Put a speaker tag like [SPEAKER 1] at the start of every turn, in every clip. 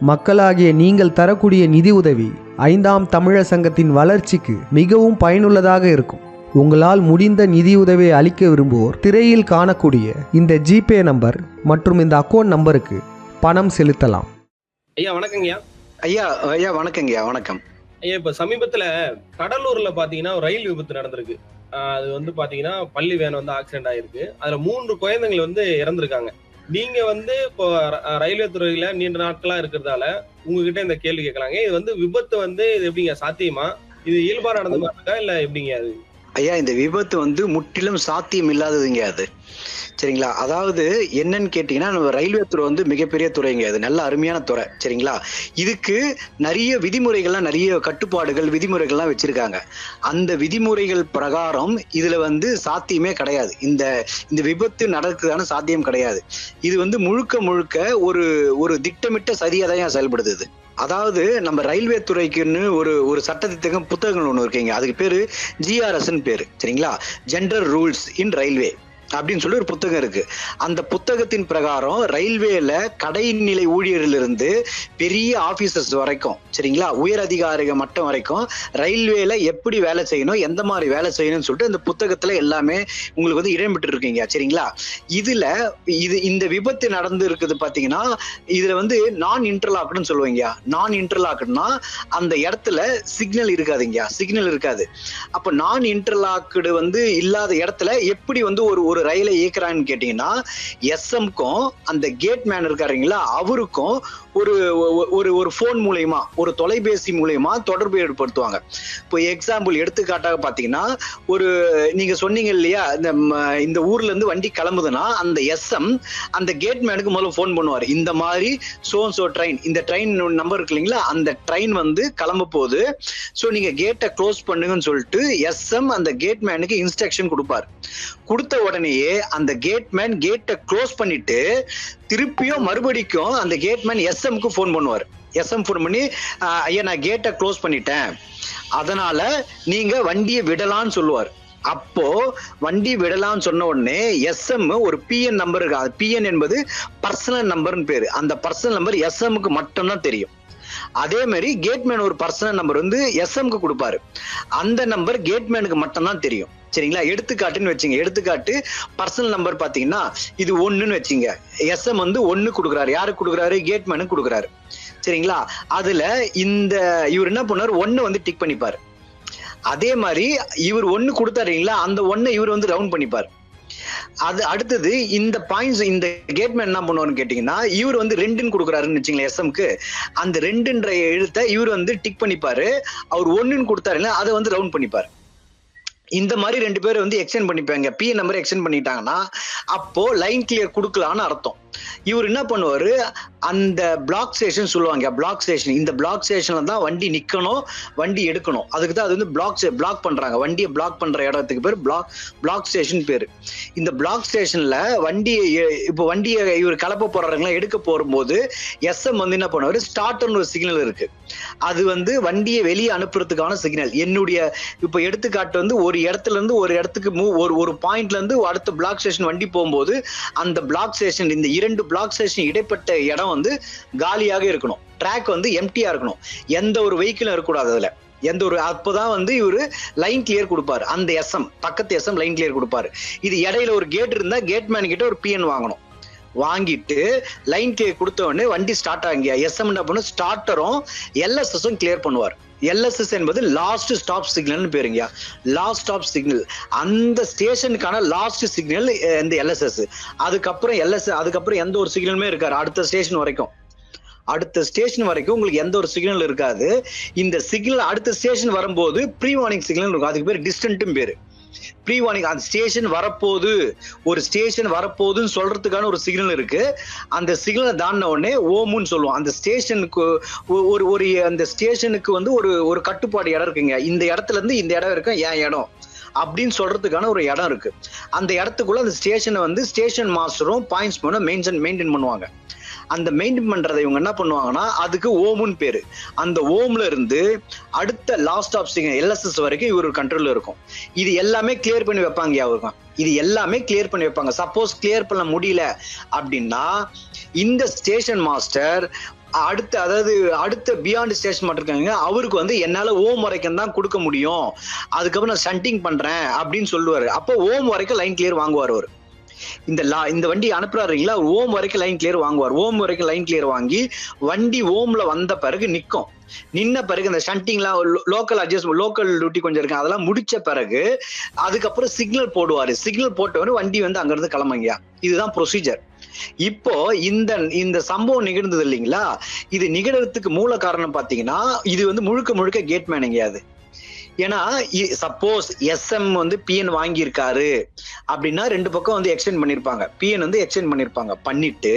[SPEAKER 1] மக்களாகிய நீங்கள் தரக்கூடிய நிதி உதவி 5ஆம் தமிழர் சங்கத்தின் வளர்ச்சிக்கு மிகவும் பயனுள்ளதாக இருக்கும். உங்களால் முடிந்த நிதியுதவியை அளிக்க விரும்புவோர் திரையில் காணக்கூடிய இந்த ஜிபே நம்பர் மற்றும் இந்த அக்கௌண்ட் நம்பருக்கு பணம் செலுத்தலாம்.
[SPEAKER 2] ஐயா வணக்கங்கய்யா.
[SPEAKER 3] ஐயா வணக்கங்கய்யா. வணக்கம்
[SPEAKER 2] ஐயா. இப்ப சமீபத்துல கடலூர்ல பாத்தீங்கன்னா ஒரு ரயில் விபத்து நடந்திருக்கு. அது வந்து பாத்தீங்கன்னா பள்ளி வேன் வந்து ஆக்சிடென்ட் ஆயிருக்கு. அதுல 3 குழந்தைகள் வந்து இறந்திருக்காங்க. நீங்க வந்து இப்போ ரயில்வே துறையில நீண்ட நாட்களா இருக்கிறதால உங்ககிட்ட இந்த கேள்வி கேட்கலாங்க. இது வந்து விபத்து வந்து இது எப்படிங்க சாத்தியமா? இது இயல்பா நடந்த மாதிரி இருக்கா இல்ல எப்படிங்க அது?
[SPEAKER 3] ஐயா, இந்த விபத்து வந்து முற்றிலும் சாத்தியம் இல்லாததுங்க அது. சரிங்களா? அதாவது என்னன்னு கேட்டீங்கன்னா, நம்ம ரயில்வே துறை வந்து மிகப்பெரிய துறைங்க. அது நல்ல அருமையான துறை. சரிங்களா? இதுக்கு நிறைய விதிமுறைகள்லாம், நிறைய கட்டுப்பாடுகள், விதிமுறைகள்லாம் வச்சிருக்காங்க. அந்த விதிமுறைகள் பிரகாரம் இதுல வந்து சாத்தியமே கிடையாது. இந்த விபத்து நடக்குதான சாத்தியம் கிடையாது. இது வந்து முழுக்க ஒரு திட்டமிட்ட சதியாதான் செயல்படுது இது. அதாவது நம்ம ரயில்வே துறைக்குன்னு ஒரு சட்டத்திட்டகம் புத்தகங்கள் ஒண்ணு இருக்குங்க. அதுக்கு பேரு GRS பேரு. சரிங்களா? ஜெனரல் ரூல்ஸ் இன் ரயில்வே அப்படின்னு சொல்லி ஒரு புத்தகம் இருக்கு. அந்த புத்தகத்தின் பிரகாரம் ரயில்வேல கடைநிலை ஊழியரிலிருந்து பெரிய ஆபீசர்ஸ் வரைக்கும், சரிங்களா, உயர் அதிகாரிக மட்டம் வரைக்கும் ரயில்வேல எப்படி வேலை செய்யணும், எந்த மாதிரி வேலை செய்யணும்னு சொல்லிட்டு அந்த புத்தகத்துல எல்லாமே உங்களுக்கு வந்து இடம்பெற்று இருக்கீங்க. சரிங்களா? இந்த விபத்து நடந்து இருக்குது பாத்தீங்கன்னா, இதுல வந்து நான் இன்டர்லாக்டுன்னு சொல்லுவீங்க. நான் இன்டர்லாக்டுனா அந்த இடத்துல சிக்னல் இருக்காதுங்க, சிக்னல் இருக்காது. அப்ப நான் இன்டர்லாக்டு வந்து இல்லாத இடத்துல எப்படி வந்து ஒரு ரயிலை இயக்குறான்னு கேட்டீங்கன்னா, SM-க்கும் அந்த கேட் மேன் இருக்காருங்களா, அவருக்கும் ஒரு போன் மூலமா, ஒரு தொலைபேசி மூலமா தொடர்பு ஏற்படுத்துவாங்க. இப்போ எக்ஸாம்பிள் எடுத்துக்காட்டாக பாத்தீங்கன்னா, நீங்க சொன்னீங்க இல்லையா, இந்த ஊர்ல இருந்து வண்டி கிளம்புதுன்னா அந்த SM அந்த கேட் மேனுக்கு முதல்ல போன் பண்ணுவாரு. இந்த மாதிரி சோ ட்ரெயின், இந்த ட்ரெயின் நம்பர் இருக்கு இல்லைங்களா, அந்த ட்ரெயின் வந்து கிளம்ப போகுது, சோ நீங்க கேட்டை க்ளோஸ் பண்ணுங்கன்னு சொல்லிட்டு SM அந்த கேட் மேனுக்கு இன்ஸ்ட்ரக்ஷன் கொடுப்பாரு. கொடுத்த உடனேயே அந்த கேட் மேன் கேட்டை க்ளோஸ் பண்ணிட்டு திருப்பியும் மறுபடிக்கும் அந்த கேட் மேன் SM-க்கு போன் பண்ணுவார். SM போன் பண்ணி, ஐயா நான் கேட்டை க்ளோஸ் பண்ணிட்டேன், அதனால நீங்க வண்டியை விடலான்னு சொல்லுவார். அப்போ வண்டி விடலாம்னு சொன்ன உடனே SM ஒரு PN நம்பர் இருக்கு. PN என்பது பர்சனல் நம்பர்னு பேரு. அந்த பர்சனல் நம்பர் SM-க்கு மட்டும்தான் தெரியும். அதே மாதிரி கேட்மேன் ஒரு பர்சனல் நம்பர் வந்து SM-க்கு கொடுப்பாரு. அந்த நம்பர் கேட்மேனுக்கு மட்டும்தான் தெரியும். சரிங்களா? எடுத்துக்காட்டுன்னு வச்சுங்க. எடுத்துக்காட்டு பர்சனல் நம்பர் பாத்தீங்கன்னா இது 1ன்னு வச்சுங்க. SM வந்து 1 கொடுக்குறாரு. யாருக்கு கொடுக்குறாரு? கேட்மேனுக்கு கொடுக்குறாரு. சரிங்களா? அதுல இவர் என்ன பண்ணாரு, 1 வந்து டிக் பண்ணிப்பாரு. அதே மாதிரி இவர் 1 கொடுத்தாருங்களா, அந்த 1 இவர் வந்து ரவுண்ட் பண்ணிப்பாரு. அது அடுத்தது இந்த பாயிண்ட்ஸ் இந்த கேட்மேன் என்ன பண்ணுவாருன்னு கேட்டீங்கன்னா, இவர் வந்து 2ன்னு கொடுக்குறாருன்னு வச்சுங்களேன் SM-க்கு, அந்த 2ன்ற எழுத்தை இவர் வந்து டிக் பண்ணிப்பாரு. அவர் 1ன்னு கொடுத்தாருன்னா அதை வந்து ரவுண்ட் பண்ணிப்பாரு. இந்த மாதிரி 2 பேர் வந்து எக்ஸ்டெண்ட் பண்ணிப்பாங்க. PN நம்பர் எக்ஸ்டெண்ட் பண்ணிட்டாங்கன்னா அப்போ லைன் கிளியர் கொடுக்கலான்னு அர்த்தம். இவர் என்ன பண்ணுவாரு, அந்த பிளாக் ஸ்டேஷன் சொல்லுவாங்க. பிளாக் ஸ்டேஷன், இந்த பிளாக் ஸ்டேஷன்ல தான் வண்டி நிக்கணும், வண்டி எடுக்கணும். அதுக்கு தான் அது வந்து பிளாக் பண்றாங்க. வண்டியை பிளாக் பண்ற இடத்துக்கு பேர் பிளாக் ஸ்டேஷன் பேரு. இந்த பிளாக் ஸ்டேஷன்ல வண்டியை இவர் கலப்ப போறாருங்களா, எடுக்க போகும்போது SM வந்து என்ன பண்ணுவாரு, ஸ்டார்ட்னு ஒரு சிக்னல் இருக்கு. அது வந்து வண்டியை வெளியே அனுப்புறதுக்கான சிக்னல். என்னுடைய இப்ப எடுத்துக்காட்டு வந்து ஒரு இடத்துல இருந்து ஒரு இடத்துக்கு ஒரு பாயிண்ட்ல இருந்து அடுத்த பிளாக் ஸ்டேஷன் வண்டி போகும்போது அந்த பிளாக் ஸ்டேஷன், இந்த 2 பிளாக் ஸ்டேஷன் இடைப்பட்ட இடம் வந்து காலியாக இருக்கணும். ட்ராக் வந்து எம்டியா இருக்கணும். எந்த ஒரு வெஹிக்கிளும் இருக்கக்கூடாது அதுல. அப்பதான் வந்து இவரு லைன் கிளியர் கொடுப்பாரு. அந்த SM பக்கத்து SM லைன் கிளியர் கொடுப்பாரு. இது இடையில ஒரு கேட் இருந்தா கேட் மேன் கிட்ட ஒரு PN வாங்கணும். வாங்கிட்டு லைன் கிளியர் கொடுத்த உடனே வண்டி ஸ்டார்ட் ஆகிங்க. SM என்ன பண்ணும், ஸ்டார்டரும் LSS-ம் கிளியர் பண்ணுவார். LSS என்பது லாஸ்ட் ஸ்டாப் சிக்னல்னு பேருங்க. லாஸ்ட் ஸ்டாப் சிக்னல், அந்த ஸ்டேஷனுக்கான லாஸ்ட் சிக்னல் இந்த LSS. அதுக்கப்புறம் எந்த ஒரு சிக்னலுமே இருக்காது அடுத்த ஸ்டேஷன் வரைக்கும். உங்களுக்கு எந்த ஒரு சிக்னல் இருக்காது. இந்த சிக்னல் அடுத்த ஸ்டேஷன் வரும்போது ப்ரீ வார்னிங் சிக்னல் இருக்கும். அதுக்கு பேர் டிஸ்டன்ட்டும் பேரு. ப்ரீ வார்னிங், அந்த ஸ்டேஷன் வரப்போகுது, ஒரு ஸ்டேஷன் வரப்போகுதுன்னு சொல்றதுக்கான ஒரு சிக்னல் இருக்கு. அந்த சிக்னலை தாண்டின உடனே ஓமுன்னு சொல்லுவோம். அந்த ஸ்டேஷனுக்கு அந்த ஸ்டேஷனுக்கு வந்து ஒரு கட்டுப்பாடு இடம் இருக்குங்க. இந்த இடத்துல இருந்து இந்த இடம் இருக்கு, என் இடம் அப்படின்னு சொல்றதுக்கான ஒரு இடம் இருக்கு. அந்த இடத்துக்குள்ள அந்த ஸ்டேஷனை வந்து ஸ்டேஷன் மாஸ்டரும் பாயிண்ட்ஸ் மெயின்டைன் பண்ணுவாங்க. அந்த மெயின்டைன் பண்றதை இவங்க என்ன பண்ணுவாங்கன்னா அதுக்கு ஓமுன்னு பேரு. அந்த ஓம்ல இருந்து அடுத்த லாஸ்ட் ஆஃப் சிக்னல் LSS வரைக்கும் இவர் கண்ட்ரோல்ல இருக்கும். இது எல்லாமே கிளியர் பண்ணி வைப்பாங்க. அவருக்கும் இது எல்லாமே கிளியர் பண்ணி வைப்பாங்க. சப்போஸ் கிளியர் பண்ண முடியல அப்படின்னா இந்த ஸ்டேஷன் மாஸ்டர் அடுத்த பியாண்ட் ஸ்டேஷன் மட்டும் இருக்காங்க, அவருக்கு வந்து என்னால ஓம் வரைக்கும் தான் கொடுக்க முடியும், அதுக்கப்புறம் நான் ஷண்டிங் பண்றேன் அப்படின்னு சொல்லுவாரு. அப்போ ஓம் வரைக்கும் லைன் கிளியர் வாங்குவார் அவரு. இந்த வண்டி அனுப்புறாருங்களா, ஓம் வரைக்கும் லைன் கிளியர் வாங்குவார். ஓம் வரைக்கும் லைன் கிளியர் வாங்கி வண்டி ஓம்ல வந்த பிறகு நிக்கும். நின்ன பிறகு இந்த ஷண்டிங்லாம் லோக்கல் அட்ஜஸ்ட்மெண்ட், லோக்கல் டியூட்டி கொஞ்சம் இருக்கு, அதெல்லாம் முடிச்ச பிறகு அதுக்கப்புறம் சிக்னல் போடுவாரு. சிக்னல் போட்டவரு வண்டி வந்து அங்க இருந்து கிளம்புங்க. இதுதான் ப்ரொசீஜர். இப்போ இந்த சம்பவம் நிகழ்ந்தது இல்லைங்களா, இது நிகழ்றதுக்கு மூல காரணம் பாத்தீங்கன்னா இது வந்து முழுக்க கேட் மேனுங்க. அது ஏன்னா சப்போஸ் எஸ்எம் வந்து பிஎன் வாங்கியிருக்காரு அப்படின்னா ரெண்டு பக்கம் வந்து எக்ஸ்டெண்ட் பண்ணிருப்பாங்க, பிஎன் வந்து எக்ஸ்டெண்ட் பண்ணிருப்பாங்க. பண்ணிட்டு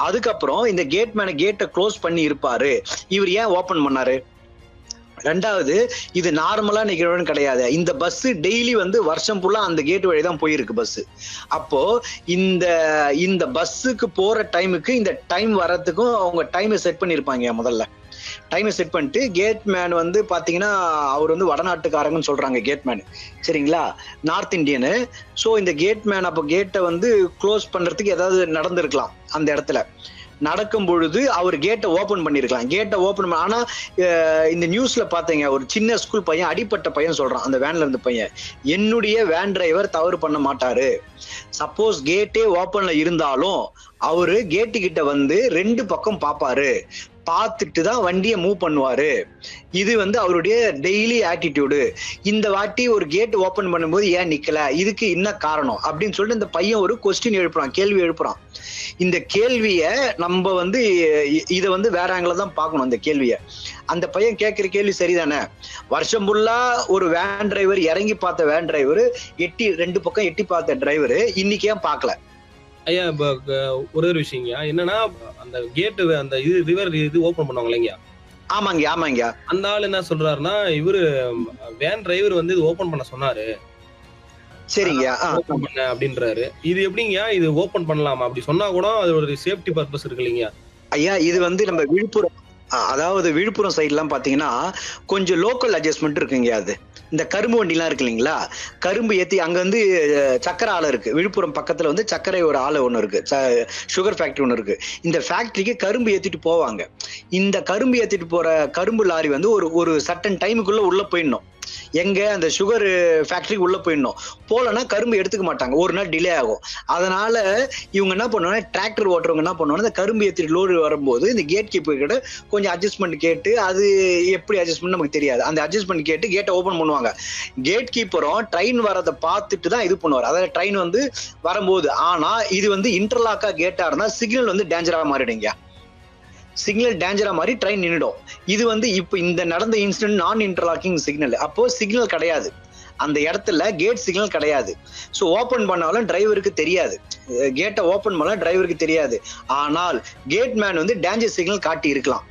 [SPEAKER 3] அதுக்கப்புறம் இந்த கேட் மேன கேட்டை க்ளோஸ் பண்ணி இருப்பாரு, இவர் ஏன் ஓபன் பண்ணாரு? ரெண்டாவது, இது நார்மலா நிகழ்வுன்னு கிடையாது. இந்த பஸ் டெய்லி வந்து வருஷம் ஃபுல்லா அந்த கேட் வழி தான் போயிருக்கு பஸ். அப்போ இந்த பஸ்ஸுக்கு போற டைமுக்கு இந்த டைம் வர்றதுக்கும் அவங்க டைமை செட் பண்ணிருப்பாங்க. முதல்ல டைமை செட் பண்ணிட்டு கேட் மேன் வந்து பாத்தீங்கன்னா அவர் வந்து வடநாட்டுக்காரங்கன்னு சொல்றாங்க கேட் மேன், சரிங்களா, நார்த் இந்தியனு. ஸோ இந்த கேட் மேன் அப்போ கேட்டை வந்து க்ளோஸ் பண்றதுக்கு ஏதாவது நடந்திருக்கலாம். அந்த இடத்துல நடக்கும் பொழுது அவர் கேட்டை ஓபன் பண்ணிருக்கலாம். கேட்டை ஓபன் ஆனா இந்த நியூஸ்ல பாத்தீங்க, ஒரு சின்ன ஸ்கூல் பையன், அடிப்பட்ட பையன் சொல்றான் அந்த வேன்ல இருந்த பையன், என்னுடைய வேன் டிரைவர் தவறு பண்ண மாட்டாரு. சப்போஸ் கேட்டே ஓபன்ல இருந்தாலும் அவரு கேட்டு கிட்ட வந்து ரெண்டு பக்கம் பாப்பாரு, பார்த்துட்டு தான் வண்டியை மூவ் பண்ணுவாரு. இது வந்து அவருடைய டெய்லி ஆட்டிடியூடு. இந்த வாட்டி ஒரு கேட் ஓபன் பண்ணும்போது ஏன் நிக்கல, இதுக்கு என்ன காரணம் அப்படின்னு சொல்லிட்டு இந்த பையன் ஒரு கொஸ்டின் எழுப்புறான், கேள்வி எழுப்புறான். இந்த கேள்விய நம்ம வந்து இதை வந்து வேற ஆங்கில தான் பார்க்கணும். இந்த கேள்விய அந்த பையன் கேட்கிற கேள்வி சரிதானே? வருஷம் ஃபுல்லா ஒரு வேன் டிரைவர், இறங்கி பார்த்த வேன் டிரைவர், ரெண்டு பக்கம் எட்டி பார்த்த டிரைவர் இன்னைக்கு ஏன் பார்க்கல?
[SPEAKER 2] ஐயா இப்ப ஒரு விஷயங்க என்னன்னா, அந்த கேட்டு அந்த இது ரிவர் இது ஓபன் பண்ணுவாங்க இல்லைங்க?
[SPEAKER 3] ஆமாங்க.
[SPEAKER 2] அந்த ஆள் என்ன சொல்றாருன்னா, இவரு வேன் டிரைவர் வந்து இது ஓபன் பண்ண சொன்னாரு,
[SPEAKER 3] சரிங்க,
[SPEAKER 2] ஓபன் பண்ண அப்படின்றாரு. இது எப்படிங்க இது ஓபன் பண்ணலாமா? அப்படி சொன்னா கூட அது ஒரு சேஃப்டி பர்பஸ் இருக்கு இல்லைங்க
[SPEAKER 3] ஐயா? இது வந்து நம்ம விழுப்புரம் சைட் எல்லாம் பாத்தீங்கன்னா கொஞ்சம் லோக்கல் அட்ஜஸ்ட்மெண்ட் இருக்குங்க. அது இந்த கரும்பு வண்டி எல்லாம் இருக்கு இல்லைங்களா, கரும்பு ஏத்தி அங்க வந்து சக்கரை ஆலை இருக்கு. விழுப்புரம் பக்கத்துல வந்து சர்க்கரை ஒரு ஆலை ஒண்ணு இருக்கு, சுகர் ஃபேக்டரி ஒண்ணு இருக்கு. இந்த ஃபேக்டரிக்கு கரும்பு ஏத்திட்டு போவாங்க. இந்த கரும்பு ஏத்திட்டு போற கரும்பு லாரி வந்து ஒரு சர்டன் டைமுக்குள்ள உள்ள போயிடணும். எங்க அந்த சுகர் ஃபேக்டரிக்கு உள்ள போயிடணும். போலன்னா கரும்பு எடுத்துக்க மாட்டாங்க, ஒரு நாள் டிலே ஆகும். அதனால இவங்க என்ன பண்ணுவாங்க, டிராக்டர் ஓட்டுறவங்க என்ன பண்ணுவாங்க, இந்த கரும்பு ஏத்திட்டு லோடு வரும்போது இந்த கேட் கீப்பர் கிட்ட கொஞ்சம் அட்ஜஸ்ட்மெண்ட் கேட்டு, அது எப்படி அட்ஜஸ்ட்மெண்ட் நமக்கு தெரியாது, அந்த அட்ஜஸ்ட்மெண்ட் கேட்டு கேட்டை ஓபன் பண்ணுவாங்க. கேட் கீப்பரும் ட்ரெயின் வரதை பார்த்துட்டு தான் இது பண்ணுவார். அதாவது ட்ரெயின் வந்து வரும்போது. ஆனா இது வந்து இன்டர்லாக்கா கேட்டா இருந்தா சிக்னல் வந்து டேஞ்சரா மாறிடுங்க. சிக்னல் டேஞ்சரா மாதிரி ட்ரெயின் நின்றுடும். இது வந்து இப்ப இந்த நடந்த இன்சிடென்ட் நான் இன்டர்லாக்கிங் சிக்னல். அப்போ சிக்னல் கிடையாது அந்த இடத்துல, கேட் சிக்னல் கிடையாது. ஸோ ஓபன் பண்ணாலும் டிரைவருக்கு தெரியாது, கேட்டை ஓபன் பண்ணாலும் டிரைவருக்கு தெரியாது. ஆனால் கேட் மேன் வந்து டேஞ்சர் சிக்னல் காட்டி இருக்கலாம்.